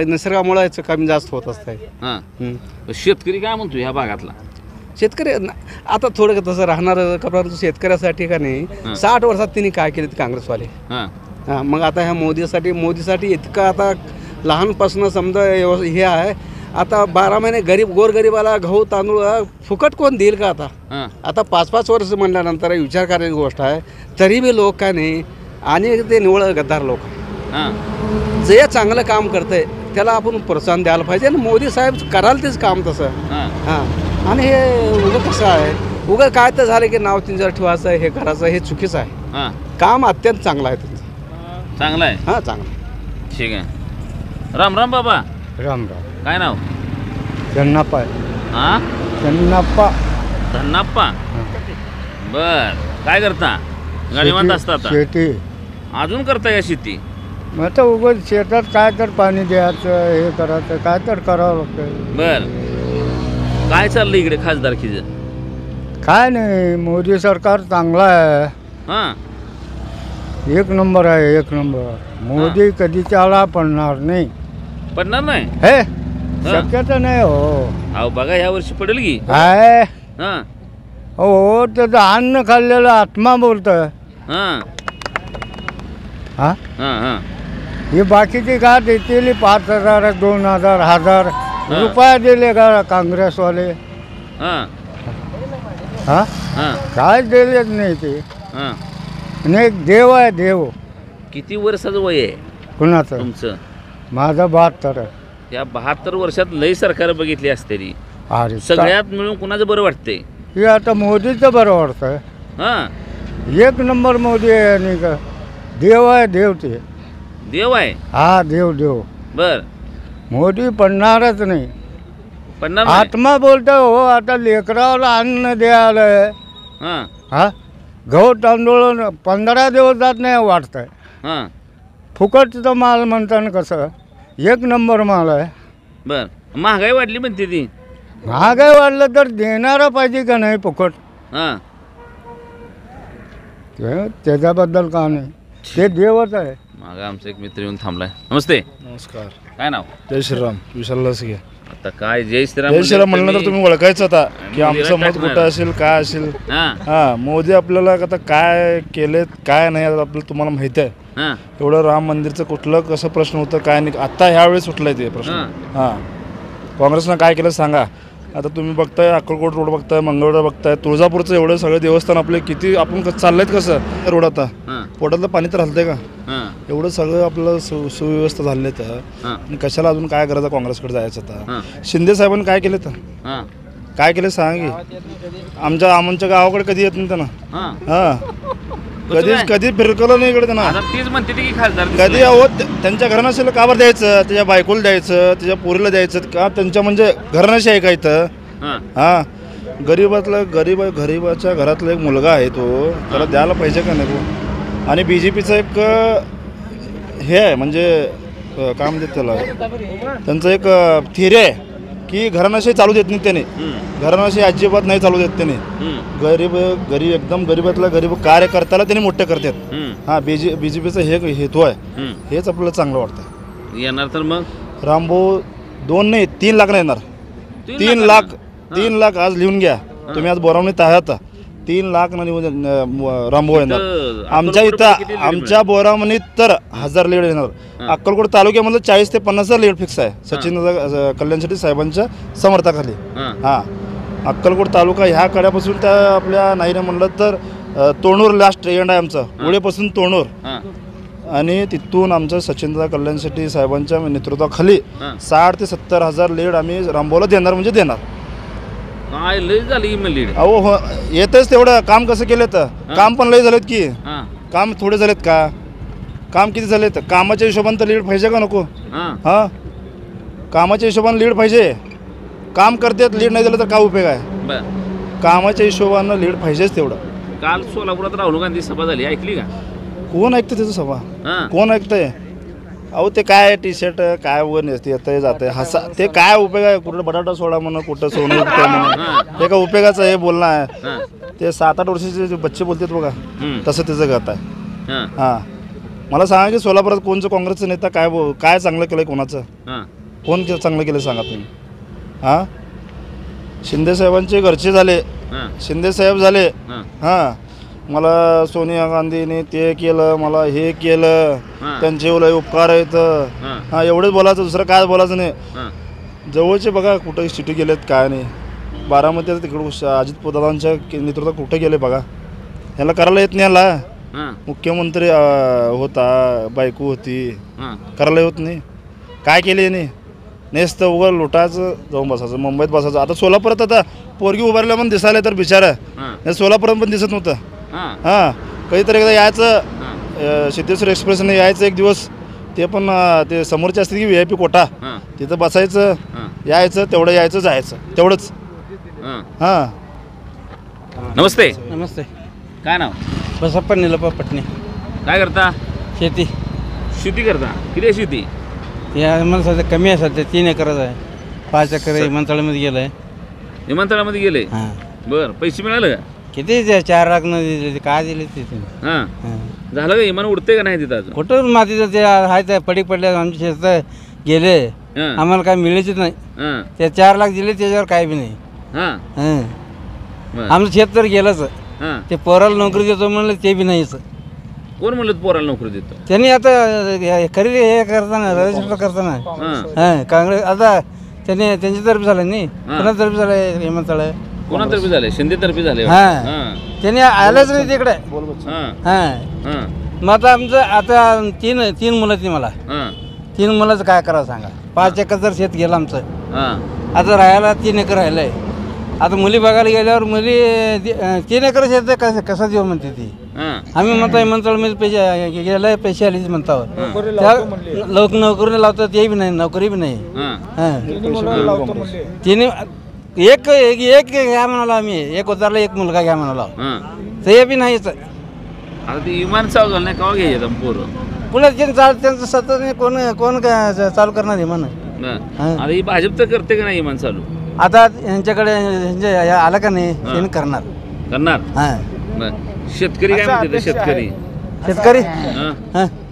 Speaker 5: निसर्गामुळे कमी जास्त होत असतंय.
Speaker 9: शेतकरी काय म्हणतो ह्या भागातला?
Speaker 5: शेतकरी आता थोडं तसं राहणार परंतु शेतकऱ्यासाठी का नाही 60 वर्षात त्यांनी काय केले काँग्रेसवाले. मग आता ह्या मोदीसाठी इतकं आता लहानपासून समजा हे आहे. आता 12 महिने गोरगरिबाला गहू तांदूळ फुकट कोण देईल का? आता 5-5 वर्ष म्हणल्यानंतर विचार करायची गोष्ट आहे. तरी बी लोक काय नाही आणि ते निवळ गद्दार लोक जे चांगलं काम करतंय त्याला आपण प्रोत्साहन द्यायला पाहिजे. आणि मोदी साहेब कराल तेच काम तसं. आणि हे उगं कसं आहे उगं काय तर झालं की नाव तिंजर ठेवायचं हे करायचं हे चुकीचं आहे. काम अत्यंत चांगलं आहे त्यांचं.
Speaker 9: चांगलं आहे?
Speaker 5: चांगलं.
Speaker 9: ठीक आहे. राम राम बाबा.
Speaker 2: राम राम.
Speaker 9: काय नाव?
Speaker 2: जन्नाप्पा.
Speaker 14: धन्नाप्पा.
Speaker 9: धन्नाप्पा बर. काय करता? गाडीवान असता आता?
Speaker 14: शेती.
Speaker 9: अजून करता का शेती?
Speaker 14: मग आता उगाच शेतात काय तर पाणी द्यायचं, हे करायचं, काय तर करावं लागतं.
Speaker 9: बर. काय चाललं इकडे खासदारकीचं?
Speaker 14: काय नाही, मोदी सरकार चांगला आहे.
Speaker 9: हां.
Speaker 14: एक नंबर आहे, एक नंबर. मोदी कधी त्याला पडणार नाही.
Speaker 9: पडणार नाही?
Speaker 14: हे शक्यता नाही हो.
Speaker 9: अहो बघा ह्या वर्षी पडेल की.
Speaker 14: काय
Speaker 9: हां.
Speaker 14: हो, त्याचं अन्न खाल्लेलं आत्मा बोलतं.
Speaker 9: हां
Speaker 14: हा
Speaker 9: हां हां.
Speaker 14: हे बाकीचे काय देतील? 5,000 2,000 1000 रुपये दिले का काँग्रेसवाले?
Speaker 9: हां
Speaker 14: हा
Speaker 9: हां.
Speaker 14: काय दिलेच नाही ते.
Speaker 9: हां.
Speaker 14: आणि एक देव आहे, देव.
Speaker 9: किती वर्षाचं वय आहे
Speaker 14: कुणाचं?
Speaker 9: तुमचं?
Speaker 14: माझं 72 आहे.
Speaker 9: या 72 वर्षात लई सरकार बघितली असते ती.
Speaker 14: अरे
Speaker 9: सगळ्यात मिळून कुणाचं बरं वाटतंय?
Speaker 14: हे आता मोदीचं बरं वाटतं.
Speaker 9: हां.
Speaker 14: एक नंबर मोदी आहे. आणि का देव आहे, देव ते.
Speaker 9: देव आहे?
Speaker 14: हा देव देव.
Speaker 9: बर.
Speaker 14: मोदी पडणारच नाही.
Speaker 9: पडणार नाही?
Speaker 14: आत्मा बोलतो हो. आता लेकराला अन्न द्यायला
Speaker 9: हां
Speaker 14: हा गहू तांदूळ 15 दिवस जात नाही वाटतंय.
Speaker 9: हां.
Speaker 14: फुकटचं माल म्हणताना कसं एक नंबर माल आहे.
Speaker 9: बर. महागाई वाढली म्हणते ती.
Speaker 14: महागाई वाढलं तर देणारा पाहिजे का नाही फुकट?
Speaker 9: हां.
Speaker 14: त्याच्याबद्दल का नाही, ते देवच आहे.
Speaker 9: मागं आमचा एक मित्र येऊन थांबलाय. नमस्ते.
Speaker 15: नमस्कार.
Speaker 9: काय नाव?
Speaker 15: जय श्रीराम. विशाल लसगे.
Speaker 9: आता काय जय श्रीराम?
Speaker 15: जय श्रीराम म्हणलं तर तुम्ही ओळखायचं आता की
Speaker 9: मोदीला
Speaker 15: आमचं मत
Speaker 9: टाकणार.
Speaker 15: कुठं असेल, काय असेल.
Speaker 9: हां.
Speaker 15: हा मोदी आपल्याला आता काय केले काय नाही आता आपल्याला तुम्हाला माहिती आहे.
Speaker 9: हां.
Speaker 15: एवढं राम मंदिरचं कुठलं कसं प्रश्न होतं काय नाही, आता ह्यावेळेस सुटलंय ते प्रश्न. हां काँग्रेसनं काय केलं सांगा. आता तुम्ही बघताय अक्कलकोट रोड बघताय, मंगळवेढा बघताय, तुळजापूरचं एवढं सगळं देवस्थान आपले किती आपण चाललंय कसं रोड आता पोटातलं पाणी तर हलतंय का? एवढं सगळं आपलं सुव्यवस्था झाले तर आणि कशाला अजून काय गरज आहे काँग्रेसकडे जायचं आता? शिंदे साहेबांनी काय केलं तर काय केलं सांग की. आमच्या गावाकडे कधी येत नाही त्यांना. हां कधी फिरकलं नाही इकडे त्यांना.
Speaker 9: तीच म्हणते की खासदार
Speaker 15: कधी अहो त्यांच्या घराण्याशीला कावर द्यायचं, त्याच्या बायकोला द्यायचं, त्याच्या पोरीला द्यायचं का? त्यांच्या म्हणजे घराण्याशी आहे का इथं? हां गरीबाच्या घरातला एक मुलगा आहे तो, त्याला द्यायला पाहिजे का नाही? आणि BJPचं एक हे आहे म्हणजे काय म्हणतात त्याला, त्यांचं एक थिअरी आहे की घराण्याशी चालू देत नाही त्याने. घराण्याशी अजिबात नाही चालू देत त्याने. गरीब एकदम गरीबातला गरीब कार्यकर्त्याला त्याने मोठे करतात. हां BJPचं हे हेतू आहे. हेच आपल्याला चांगलं वाटतं.
Speaker 9: येणार तर मग
Speaker 15: रामभाऊ 2 नाही 3 लाख नाही येणार. 3 लाख आज लिहून घ्या तुम्ही. आज बोरावणीत आहात 3 लाख रामभाऊ येणार. आमच्या इथं आमच्या बोरावणीत तर 1000 लीड येणार. अक्कलकोट तालुक्यामधलं 40 ते 50 लीड फिक्स आहे सचिन कल्याणसाठी साहेबांच्या समर्थकाखाली. हां अक्कलकोट तालुका ह्या कड्यापासून त्या आपल्या नाहीने म्हणलं तर तोंडूर लास्ट एंड आहे आमचं. पुढेपासून तोंडूर आणि तिथून आमचं सचिनदादा कल्याणसाठी साहेबांच्या नेतृत्वाखाली 60 ते 70 हजार लीड आम्ही रामभाऊला देणार म्हणजे देणार.
Speaker 9: काय लय झाली लीड.
Speaker 15: अहो हो येतच तेवढं. काम कसं केलं तर काम पण लय झालेत की. काम थोडे झालेत का? काम किती झालेत? कामाच्या हिशोबानं तर लीड पाहिजे का नको? हां कामाच्या हिशोबानं लीड पाहिजे. काम करतात लीड नाही दिलं तर काय उपयोग आहे? कामाच्या हिशोबानं लीड पाहिजेच तेवढं.
Speaker 9: काल सोलापुरात राहुल गांधी सभा झाली, ऐकली का?
Speaker 15: कोण ऐकतं त्याचं सभा? कोण ऐकतंय? अहो ते काय टी-शर्ट काय वर नेसते येतंय जातंय हसा, ते काय उपयोग आहे? कुठं बटाटा सोडा म्हणून, कुठं सोनं विकतंय म्हणून, हे काय उपयोगाचं हे बोलणं आहे? ते 7-8 वर्षाचे बच्चे बोलतात बघा तसं त्याचं गत आहे. हां मला सांगा की सोलापुरात कोणचं काँग्रेसचं नेता काय चांगलं केलं कोणाचं? कोण चांगलं केलं सांगा तुम्ही? हां शिंदे साहेबांचे घरचे झाले, शिंदे साहेब झाले. हां मला सोनिया गांधीने ते केलं, मला हे केलं, त्यांचे ओला उपकार आहेत. हां एवढंच बोलायचं, दुसरं काय बोलायचं नाही. जवळचे बघा कुठं सिटी गेलेत काय नाही. बारामतीत तिकडं अजित पवारांच्या नेतृत्वात कुठं गेले बघा. ह्याला करायला येत नाही. ह्याला मुख्यमंत्री होता, बायको होती, करायला होत नाही. काय केले नाही नेसतं उघड लुटायचं जाऊन बसायचं, मुंबईत बसायचं. आता सोलापुरात आता पोरगी उभारल्या पण दिसायला तर बिचारा सोलापुरात पण दिसत नव्हतं. हां कधीतरी एकदा यायचं सिद्धेश्वर एक्सप्रेसने यायचं एक दिवस, ते पण ते समोरचे असते की VIP कोटा, तिथं बसायचं यायचं तेवढं यायचं जायचं तेवढंच. हां
Speaker 9: नमस्ते.
Speaker 14: नमस्ते.
Speaker 9: काय नाव?
Speaker 14: बसप्पा निलप्पा पटणे.
Speaker 9: काय करता?
Speaker 14: शेती.
Speaker 9: शेती करता? किती आहे शेती?
Speaker 14: या मला सध्या कमी आहे, सध्या 3 एकरच आहे. 5 एकर विमानतळामध्ये गेलं आहे.
Speaker 9: विमानतळामध्ये गेले? बर, पैसे मिळाले का?
Speaker 14: किती 4 लाख न दिले, काय दिले तिथे?
Speaker 9: हां, झालं का? विमान उडते का नाही तिथं अजून?
Speaker 14: कुठं मातीचं ते आहे, ते पडीक पडले आमचे शेत गेले, आम्हाला काय मिळायचीच नाही. ते 4 लाख दिले, त्याच्यावर काय बी नाही. आमचं शेत तर गेलंच. ते पोराला नोकरी देतो म्हणलं, ते बी नाहीच.
Speaker 9: कोण म्हणलं पोराला नोकरी देतो?
Speaker 14: त्यांनी आता खरेदी हे करताना रजिस्टर करताना हां काँग्रेस आता त्यांनी त्यांच्यातर्फे झालं नाही, कोणातर्फे झालं विमानतळ?
Speaker 9: कोणातर्फे झाले? शिंदेतर्फे झाले.
Speaker 14: हां, त्यांनी आलंच नाही तिकडे. हां, मग आता आमचं आता तीन मुलं ती मला 3 मुलाचं काय करावं सांगा. 5 एकर जर शेत गेलं आमचं, आता राहायला 3 एकर राहिलंय. आता मुली बघायला गेल्यावर मुली 3 एकर शेत कसं देऊ म्हणते ती. आम्ही म्हणतो विमानतळामध्ये पैसे गेले, पैसे आले म्हणतो. लोक नोकरीला लावतात, ते बी नाही, नोकरी बी नाही. तिने एक घ्या म्हणाला, आम्ही एक उतारला, एक मुलगा घ्या म्हणाला, ते बी नाहीच.
Speaker 9: आता ते विमान चालू झालं नाही, केव्हा घ्यायचं पोरं?
Speaker 14: पुण्यात त्यांचं सतत कोण चालू करणार आहे म्हणून.
Speaker 9: आता ही भाजप तर करते का नाही विमान चालू?
Speaker 14: आता यांच्याकडे आलं का नाही, त्यांनी करणार.
Speaker 9: हां, शेतकरी काय म्हणते?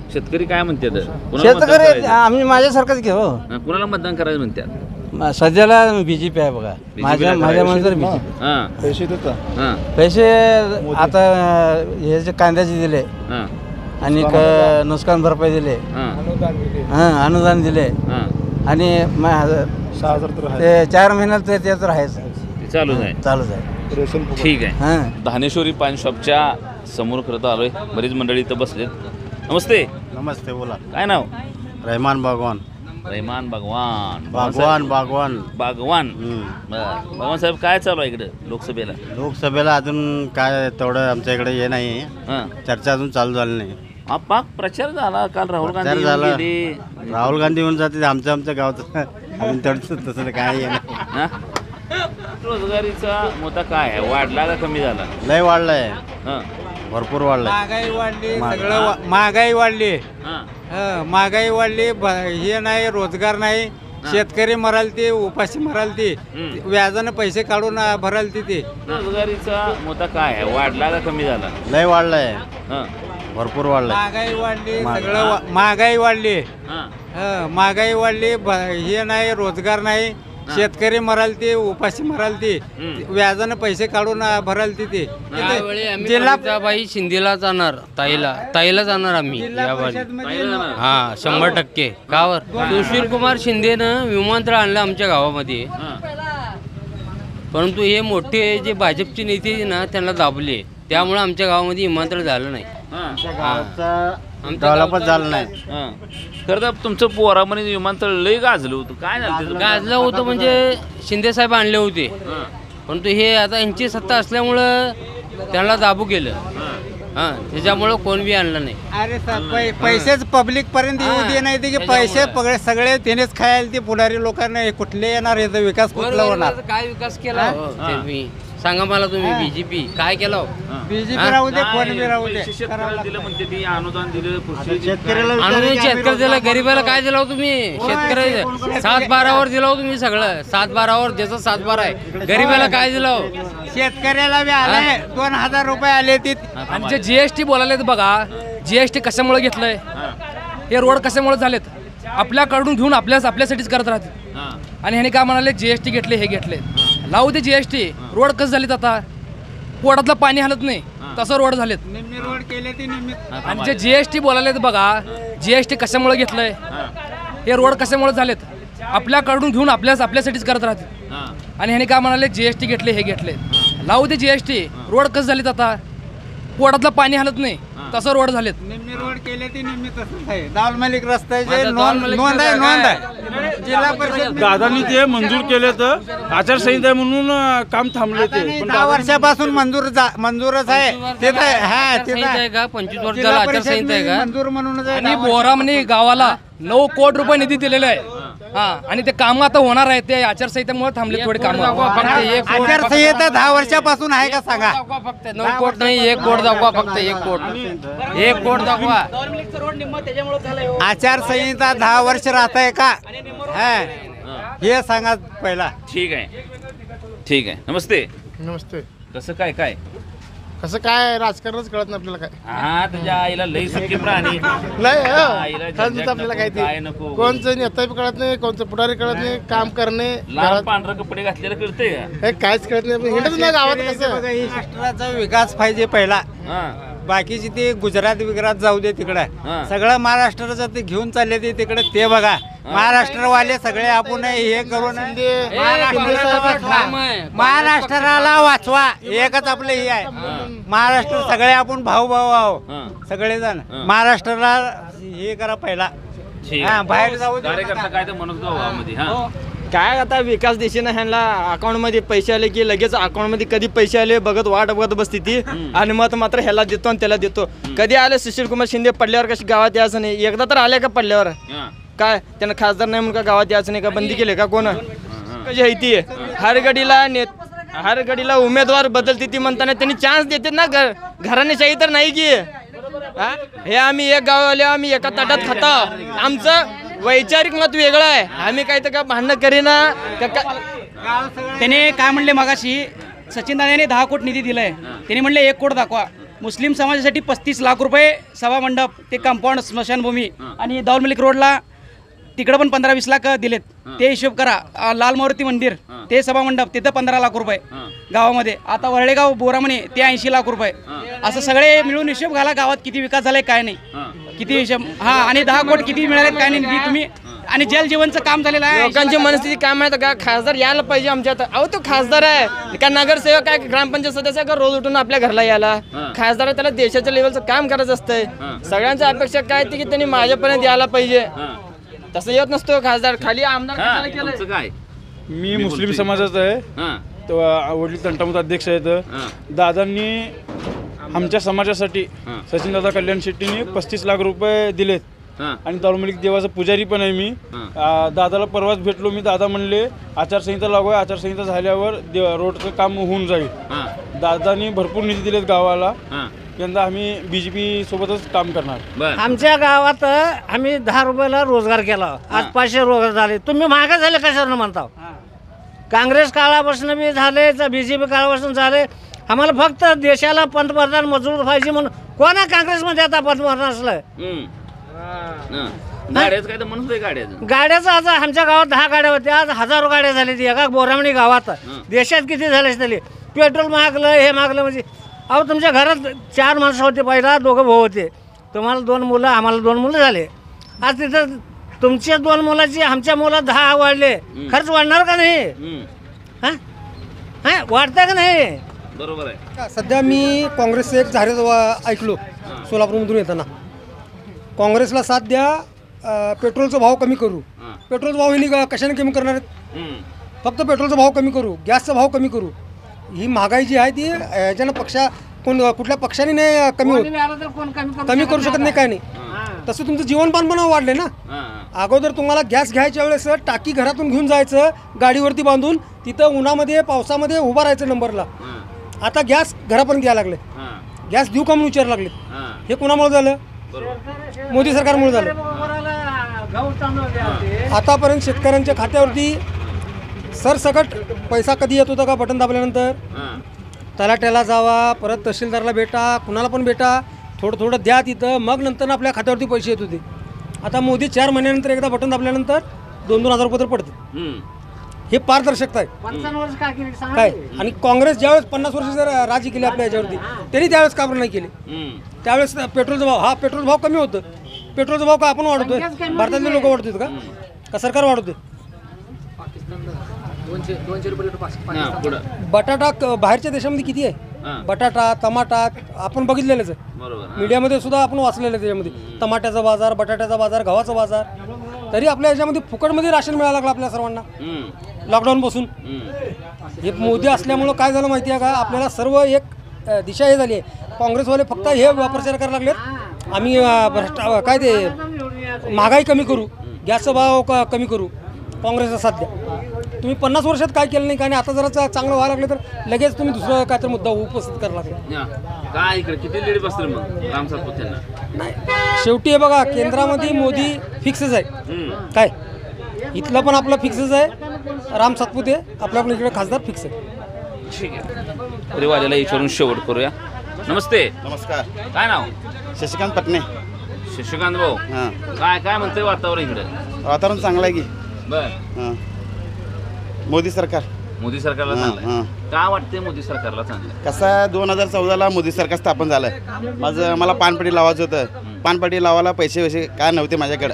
Speaker 9: शेतकरी काय म्हणते?
Speaker 14: शेतकरी आम्ही माझ्यासारखंच घेऊ.
Speaker 9: कुणाला मतदान करायचं म्हणतात?
Speaker 14: सध्याला बीजेपी आहे बघा. माझ्या म्हणून बीजेपी.
Speaker 15: पैसे देता?
Speaker 14: पैसे आता हे जे कांद्याचे दिले आणि नुकसान भरपाई दिले, अनुदान दिले आणि 6,000 ते 4 महिन्यात ते तर आहेच,
Speaker 9: चालूच आहे. ठीक आहे. धानेश्वरी पान शॉपच्या समोर खरं तर आलोय. बरीच मंडळी इथं बसलेत. नमस्ते.
Speaker 16: नमस्ते, बोला.
Speaker 9: काय नाव?
Speaker 16: रहमान बागवान.
Speaker 9: रहमान बागवान.
Speaker 16: बागवान.
Speaker 9: भगवान साहेब, काय चालू आहे इकडे
Speaker 16: लोकसभेला अजून काय तेवढं आमच्या इकडे हे नाही, चर्चा अजून चालू झाली नाही.
Speaker 9: पाक प्रचार झाला काल. राहुल गांधी
Speaker 16: झाला. राहुल गांधी येऊन जाते आमच्या गावात. अजून तेवढं तसं काय आहे.
Speaker 9: रोजगारीचा मुद्दा काय आहे? वाढला का कमी झाला?
Speaker 16: लय वाढलाय, भरपूर वाढलाय.
Speaker 14: महागाई वाढली, सगळं महागाई वाढली. महागाई वाढली, हे नाही, रोजगार नाही. शेतकरी मराल ते, उपाशी मराल ते, व्याजानं पैसे काढून भराल ते.
Speaker 9: रोजगारीचा मुद्दा काय आहे? वाढला का कमी झाला?
Speaker 16: लय वाढलाय, भरपूर वाढलाय.
Speaker 14: महागाई वाढली, सगळं महागाई वाढली. महागाई वाढली, हे नाही, रोजगार नाही. शेतकरी मराल ते, उपाशी मराल ते, व्याजानं पैसे काढून भराल ते.
Speaker 12: जिल्हा शिंदेला जाणार, ताईला जाणार आम्ही हा 100%. कावर सुशील कुमार शिंदेनं विमानतळ आणलं आमच्या गावामध्ये, परंतु हे मोठे जे भाजपचे नेते ना त्यांना दाबले, त्यामुळे आमच्या गावामध्ये विमानतळ झालं नाही.
Speaker 16: डेव्हलपच झालं नाही.
Speaker 9: खरं तर तुमचं पोरामध्ये विमानतळ लय गाजलं होतं. काय झालं?
Speaker 12: गाजलं होतं म्हणजे शिंदे साहेब आणले होते, परंतु हे आता यांची सत्ता असल्यामुळं त्यांना दाबू केलं. त्याच्यामुळं कोण बी आणलं नाही.
Speaker 14: अरे पैसेच पब्लिक पर्यंत येऊ दे नाही, ते पैसे सगळे त्यानेच खायला. ते पुढारी लोकांना कुठले येणार, याचा विकास कुठला होणार?
Speaker 12: काय विकास केला तुम्ही सांगा मला? तुम्ही बीजेपी काय केलं?
Speaker 14: बीजेपी राहू दे, कोण बी राहू दे.
Speaker 9: अनुदान दिलं,
Speaker 12: शेतकरी दिलं, गरीबाला काय दिलं तुम्ही? शेतकरी 7-12वर दिलं तुम्ही, सगळं 7-12वर ज्याचं 7-12 आहे. गरीबाला काय दिलं?
Speaker 14: शेतकऱ्याला बी आले 2,000 रुपये आले. ते
Speaker 17: आणि जे जीएसटी बोलायला बघा, जीएसटी कशामुळे घेतलंय? हे रोड कशामुळे झालेत? आपल्याकडून घेऊन आपल्यासाठीच करत राहते. आणि ह्याने काय म्हणाले? जीएसटी घेतले, हे घेतले. लावू दे जीएसटी. रोड कसं झालेत आता? पोटातलं पाणी हलत नाही तसं रोड झालेत.
Speaker 14: रोड केले ते
Speaker 17: आणि जे जीएसटी बोलायला बघा, जीएसटी कशामुळे घेतलंय? हे रोड कशामुळे झालेत? आपल्याकडून घेऊन आपल्यासाठीच करत राहते. आणि ह्याने काय म्हणाले? जीएसटी घेतले, हे घेतले. लावू दे जीएसटी. रोड कसं झालेत आता? पोटातलं पाणी हलत नाही तसं रोड झालेत.
Speaker 14: निम्मी रोड केले ते निम्मी तसंच आहे. दाल मलिक रस्त्याचे नोंद आहे. जिल्हा परिषद
Speaker 18: दादांनी ते मंजूर केले, तर आचारसंहिता म्हणून काम थांबले. ते
Speaker 14: 10 वर्षापासून मंजूरच आहे. ते
Speaker 12: का 25 वर्षाला आचारसंहिता आहे का?
Speaker 14: मंजूर म्हणूनच आहे.
Speaker 17: आणि बोरामणी गावाला 9 कोटी रुपये निधी दिलेला आहे. हा आणि ते कामं आता होणार आहेत ते आचारसंहितेमुळे थांबले थोडे कामं.
Speaker 14: आचारसंहिता 10 वर्षापासून आहे का सांगा?
Speaker 12: फक्त 9 कोट नाही 1 कोट दाखवा, फक्त 1 कोट दाखवा.
Speaker 14: आचारसंहिता 10 वर्ष राहत आहे का हे सांगा पहिला.
Speaker 9: ठीक आहे, ठीक आहे. नमस्ते.
Speaker 19: नमस्ते.
Speaker 9: कसं काय
Speaker 19: कसं काय राजकारणच कळत नाही आपल्याला काय.
Speaker 9: हा तुझ्या आईला लई सुखी प्राणी
Speaker 19: नाही आपल्याला काय
Speaker 9: काय
Speaker 19: ते
Speaker 9: नको.
Speaker 19: कोणचं नेता बी कळत नाही, कोणचं पुढारी कळत नाही, काम करणे
Speaker 9: लाल पांढरे कपडे घातलेलं कळतंय का?
Speaker 19: हे काहीच कळत नाही. हिंडत नाही गावात कसं.
Speaker 14: महाराष्ट्राचा विकास पाहिजे पहिला. बाकीची ते गुजरात जाऊ दे तिकडे. सगळं महाराष्ट्राचं ते घेऊन चालले ते तिकडे ते बघा. महाराष्ट्रवाले सगळे आपण हे करून महाराष्ट्राला वाचवा एकच आपलं हे आहे. महाराष्ट्र सगळे आपण भाऊ आहो सगळेजण. महाराष्ट्राला हे करा पहिला. बाहेर जाऊ
Speaker 9: कार्यकर्ता काय तर म्हणत गावामध्ये. हा
Speaker 20: काय आता विकास दिशेनं ह्यांना अकाउंटमध्ये पैसे आले की लगेच अकाउंटमध्ये कधी पैसे आले बघत वाट बघत बसती ती आणि मत मात्र ह्याला देतो आणि त्याला देतो. कधी आले सुशीलकुमार शिंदे पडल्यावर कशी गावात यायचं नाही. एकदा तर आले का पडल्यावर काय त्यानं खासदार नाही म्हणून का गावात यायचं नाही का बंदी केले का कोण कशी आहे ती. हर घडीला उमेदवार बदलते ती म्हणताना त्यांनी चान्स देतात ना. घराणेशाही तर नाही की हे आम्ही एक गाववाले आम्ही एका ताटात खाता. आमचं वैचारिक मत वेगळं आहे. आम्ही काय तर का भांडणं करीना.
Speaker 21: त्याने काय म्हणले मगाशी सचिन दादाने 10 कोट निधी दिलाय. त्यांनी म्हणले 1 कोट दाखवा. मुस्लिम समाजासाठी 35 लाख रुपये सभा मंडप ते कंपाऊंड स्मशानभूमी आणि दाऊल मलिक रोडला तिकडं पण 15-20 लाख दिलेत. ते हिशोब करा. लाल मारुती मंदिर ते सभा मंडप तिथं 15 लाख रुपये गावामध्ये. आता वरळेगाव बोरामणे ते 80 लाख रुपये. असं सगळे मिळून हिशोब घाला गावात किती विकास झालाय काय नाही किती हिशोब. आणि 10 कोट किती मिळालेत काय नाही निधी तुम्ही. आणि जल जीवनचं काम झालेलं आहे.
Speaker 20: लोकांची मनस्थिती काय माहिती का खासदार यायला पाहिजे आमच्यात. अहो तो खासदार आहे का नगरसेवक काय ग्रामपंचायत सदस्य का रोज उठून आपल्या घरला यायला. खासदार त्याला देशाच्या लेवलचं काम करायचं असतंय. सगळ्यांच्या अपेक्षा काय ती की त्यांनी माझ्यापर्यंत यायला पाहिजे. तसं येत नसतो खासदार खाली आमदार
Speaker 9: काय.
Speaker 18: मी मुस्लिम समाजाचा आहे. वडील तंटामुक्त अध्यक्ष आहेत. दादांनी आमच्या समाजासाठी सचिनदादा कल्याण शेट्टीने 35 लाख रुपये दिलेत. आणि दारुमलिक देवाचा पुजारी पण आहे मी. दादाला परवाच भेटलो मी. दादा म्हणले आचारसंहिता लागू आहे. आचारसंहिता झाल्यावर रोडचं काम होऊन जाईल. दादानी भरपूर निधी दिलेत गावाला. यंदा आम्ही BJP सोबतच काम करणार.
Speaker 22: आमच्या गावात आम्ही 10 रुपयाला रोजगार केला. आज 500 रोजगार झाले. तुम्ही मागे झाले कशानं म्हणता. काँग्रेस काळापासून बी झाले BJP काळापासून झाले. आम्हाला फक्त देशाला पंतप्रधान मजबूत पाहिजे म्हणून. कोणा काँग्रेसमध्ये आता पंतप्रधान असलं. गाड्याचं आज आमच्या गावात 10 गाड्या होत्या. आज हजारो गाड्या झाल्या. एका बोरामणी गावात देशात किती झाले असते. पेट्रोल मागलं हे मागलं म्हणजे. अहो तुमच्या घरात 4 माणसं होते पहिला 2 भाऊ होते. तुम्हाला 2 मुलं आम्हाला 2 मुलं झाले. आज तिथं तुमच्या 2 मुलाची आमच्या मुला 10 वाढले. खर्च वाढणार का नाही. हा वाढतंय का नाही.
Speaker 9: बरोबर आहे.
Speaker 23: सध्या मी काँग्रेसचं एक जाहीर ऐकलो सोलापूरमधून येताना. काँग्रेसला साथ द्या. पेट्रोलचा भाव कमी करू. पेट्रोलचा भाव हे कशाने कमी करणार आहेत. फक्त पेट्रोलचा भाव कमी करू. गॅसचा भाव कमी करू. ही महागाई जी आहे ती याच्यानं कुठल्या पक्षाने नाही कमी होत. कमी करू शकत नाही काय नाही. तसं तुमचं जीवनमान पण वाढले ना. अगोदर तुम्हाला गॅस घ्यायच्या वेळेस टाकी घरातून घेऊन जायचं गाडीवरती बांधून तिथं उन्हामध्ये पावसामध्ये उभा राहायचं नंबरला. आता गॅस घरापर्यंत यायला लागले. गॅस देऊ का म्हणून विचारायला लागले. हे कोणामुळे झालं. मोदी सरकारमुळे झालं. आतापर्यंत शेतकऱ्यांच्या खात्यावरती सरसकट पैसा कधी येत होता का बटन दाबल्यानंतर. तलाट्याला जावा परत तहसीलदारला भेटा कुणाला पण भेटा थोडं थोडं द्या तिथं मग नंतर आपल्या खात्यावरती पैसे येत होते. आता मोदी 4 महिन्यानंतर एकदा बटन दाबल्यानंतर 2-2 हजार रुपये तर पडते. हे पारदर्शकता आहे
Speaker 22: 55 वर्ष
Speaker 23: काय. आणि काँग्रेस ज्यावेळेस 50 वर्ष जर राज्य केले आपल्या याच्यावरती त्यांनी त्यावेळेस का बरं नाही केले. त्यावेळेस पेट्रोलचा भाव पेट्रोल भाव कमी होतं. पेट्रोलचा भाव का आपण वाढवतोय. भारतातले लोक वाढवतात का सरकार वाढवतोय. बटाटा बाहेरच्या देशामध्ये किती आहे. बटाटा टमाटा आपण बघितलेलंच आहे. मीडियामध्ये सुद्धा आपण वाचलेलं आहे. त्याच्यामध्ये टमाट्याचा बाजार बटाट्याचा बाजार गव्हाचा बाजार. तरी आपल्या याच्यामध्ये फुकटमध्ये राशन मिळायला लागलं आपल्या सर्वांना लॉकडाऊन पासून. हे मोदी असल्यामुळं काय झालं माहिती आहे का आपल्याला सर्व एक दिशा हे झाली आहे. काँग्रेसवाले फक्त हे प्रचार करायला लागलेत आम्ही काय ते महागाई कमी करू. गॅसचा भाव कमी करू. काँग्रेसचा साथ द्या. तुम्ही 50 वर्षात काय केलं नाही, आणि आता जरा चांगलं व्हायला लागलं तर लगेच तुम्ही दुसरं काय तर मुद्दा उपस्थित करायला लागले.
Speaker 9: काय इकडे किती लीड बसलं मग राम सातपुतेंना?
Speaker 23: शेवटी हे बघा, केंद्रामध्ये मोदी फिक्सच आहे. काय इथलं पण आपलं फिक्सच आहे. राम सातपुते आपल्या पण इकडे खासदार फिक्स आहे.
Speaker 9: ठीक आहे, परिवाराला विचारून शेवट करूया. नमस्ते.
Speaker 8: नमस्कार.
Speaker 9: काय नाव?
Speaker 8: शशिकांत पटणे.
Speaker 9: शशिकांत भाऊ, काय काय म्हणतंय वातावरण इकडे?
Speaker 8: वातावरण चांगलं आहे की.
Speaker 9: बर.
Speaker 8: मोदी सरकार.
Speaker 9: मोदी सरकारला चांगलं. काय वाटतंय मोदी सरकारला चांगलं?
Speaker 8: कसं 2014ला मोदी सरकार स्थापन झालं. मला पानपट्टी लावायचं होतं. पानपट्टी लावायला पैसे काय नव्हते माझ्याकडे.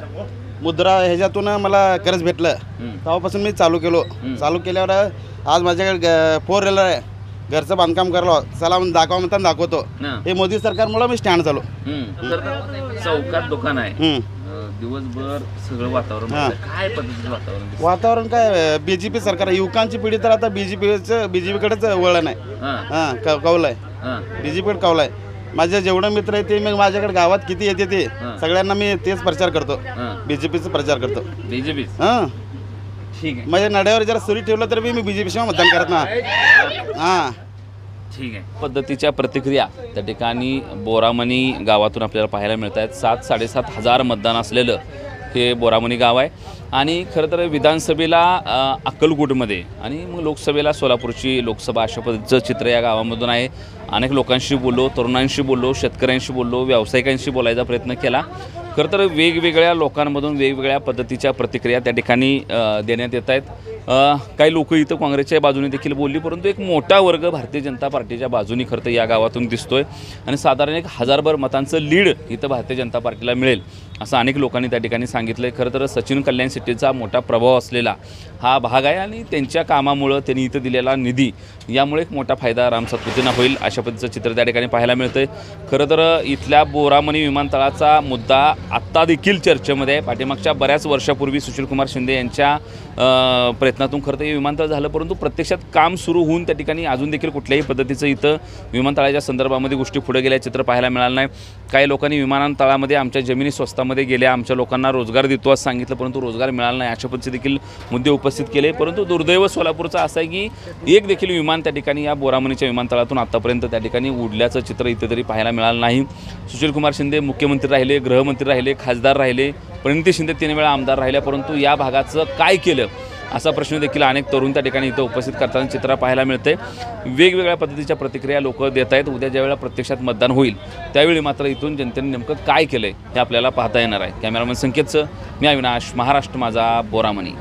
Speaker 8: मुद्रा ह्याच्यातून मला कर्ज भेटलं. तेव्हापासून मी चालू केल्यावर आज माझ्याकडे 4 व्हीलर आहे. घरचं बांधकाम करायला चला दाखवा म्हणताना दाखवतो. हे मोदी सरकारमुळे मी स्टँड झालो.
Speaker 9: चौकात दुकान आहे, दिवसभर सगळं वातावरण काय पद्धतीचं
Speaker 8: वातावरण काय बीजेपी सरकार. युवकांची पिढी तर आता बीजेपीकडेच वळण आहे. कौल आहे बीजेपीकडे कौल आहे. माझे जेवढे मित्र आहे ते मग माझ्याकडे गावात किती येते ते सगळ्यांना मी तेच प्रचार करतो. बीजेपीचा प्रचार करतो.
Speaker 9: बीजेपी ठीक आहे.
Speaker 8: माझ्या नड्यावर जरा सुरी ठेवलं तर मी बीजेपीशिवाय मतदान करत ना.
Speaker 9: ठीक आहे. पद्धतीच्या प्रतिक्रिया त्या ठिकाणी बोरामणी गावातून आपल्याला पाहायला मिळत आहेत. 7-7.5 हजार मतदान असलेलं हे बोरामणी गाव आहे. आणि खरं तर विधानसभेला अक्कलकोटमध्ये आणि मग लोकसभेला सोलापूरची लोकसभा अशा पद्धतीचं चित्र या गावामधून आहे. अनेक लोकांशी बोललो, तरुणांशी बोललो, शेतकऱ्यांशी बोललो, व्यावसायिकांशी बोलायचा प्रयत्न केला. खरं तर वेगवेगळ्या लोकांमधून वेगवेगळ्या पद्धतीच्या प्रतिक्रिया त्या ठिकाणी देण्यात येत आहेत. काही लोक इथं काँग्रेसच्या बाजूने देखील बोलली, परंतु एक मोठा वर्ग भारतीय जनता पार्टीच्या बाजूने खरं तर या गावातून दिसतोय. आणि साधारण 1000 मतांचं लीड इथं भारतीय जनता पार्टीला मिळेल असं अनेक लोकांनी त्या ठिकाणी सांगितलं आहे. खरं तर सचिन कल्याण शेट्टीचा मोठा प्रभाव असलेला हा भाग आहे आणि त्यांच्या कामामुळं त्यांनी इथं दिलेला निधी यामुळे एक मोठा फायदा राम सातपुतेंना होईल अशा पद्धतीचं चित्र त्या ठिकाणी पाहायला मिळतं आहे. खरं तर इथल्या बोरामणी विमानतळाचा मुद्दा आत्ता देखील चर्चेमध्ये आहे. पाठीमागच्या बऱ्याच वर्षापूर्वी सुशीलकुमार शिंदे यांच्या प्रयत्नातून खरं तर हे विमानतळ झालं, परंतु प्रत्यक्षात काम सुरू होऊन त्या ठिकाणी अजून देखील कुठल्याही पद्धतीचं इथं विमानतळाच्या संदर्भामध्ये गोष्टी पुढे गेल्या चित्र पाहायला मिळालं नाही. काही लोकांनी विमानतळामध्ये आमच्या जमिनी स्वस्तामध्ये गेल्या, आमच्या लोकांना रोजगार देतो असं सांगितलं, परंतु रोजगार मिळाला नाही अशा पद्धतीचे देखील मुद्दे उपस्थित केले. परंतु दुर्दैव सोलापूरचं असं आहे की एक देखील विमान त्या ठिकाणी या बोरामणीच्या विमानतळातून आतापर्यंत त्या ठिकाणी उडल्याचं चित्र इथे तरी पाहायला मिळालं नाही. सुशीलकुमार शिंदे मुख्यमंत्री राहिले, गृहमंत्री राहिले, खासदार राहिले, प्रणिती शिंदे 3 वेळा आमदार राहिल्या, परंतु या भागाचं काय केलं असा प्रश्न देखील अनेक तरुण त्या ठिकाणी इथं उपस्थित करताना चित्र पाहायला मिळते. वेगवेगळ्या पद्धतीच्या प्रतिक्रिया लोक देत आहेत. उद्या ज्यावेळेला प्रत्यक्षात मतदान होईल त्यावेळी मात्र इथून जनतेने नेमकं काय केलं हे आपल्याला पाहता येणार आहे. कॅमेरामन संकेतचं मी अविनाश, महाराष्ट्र माझा, बोरामणी.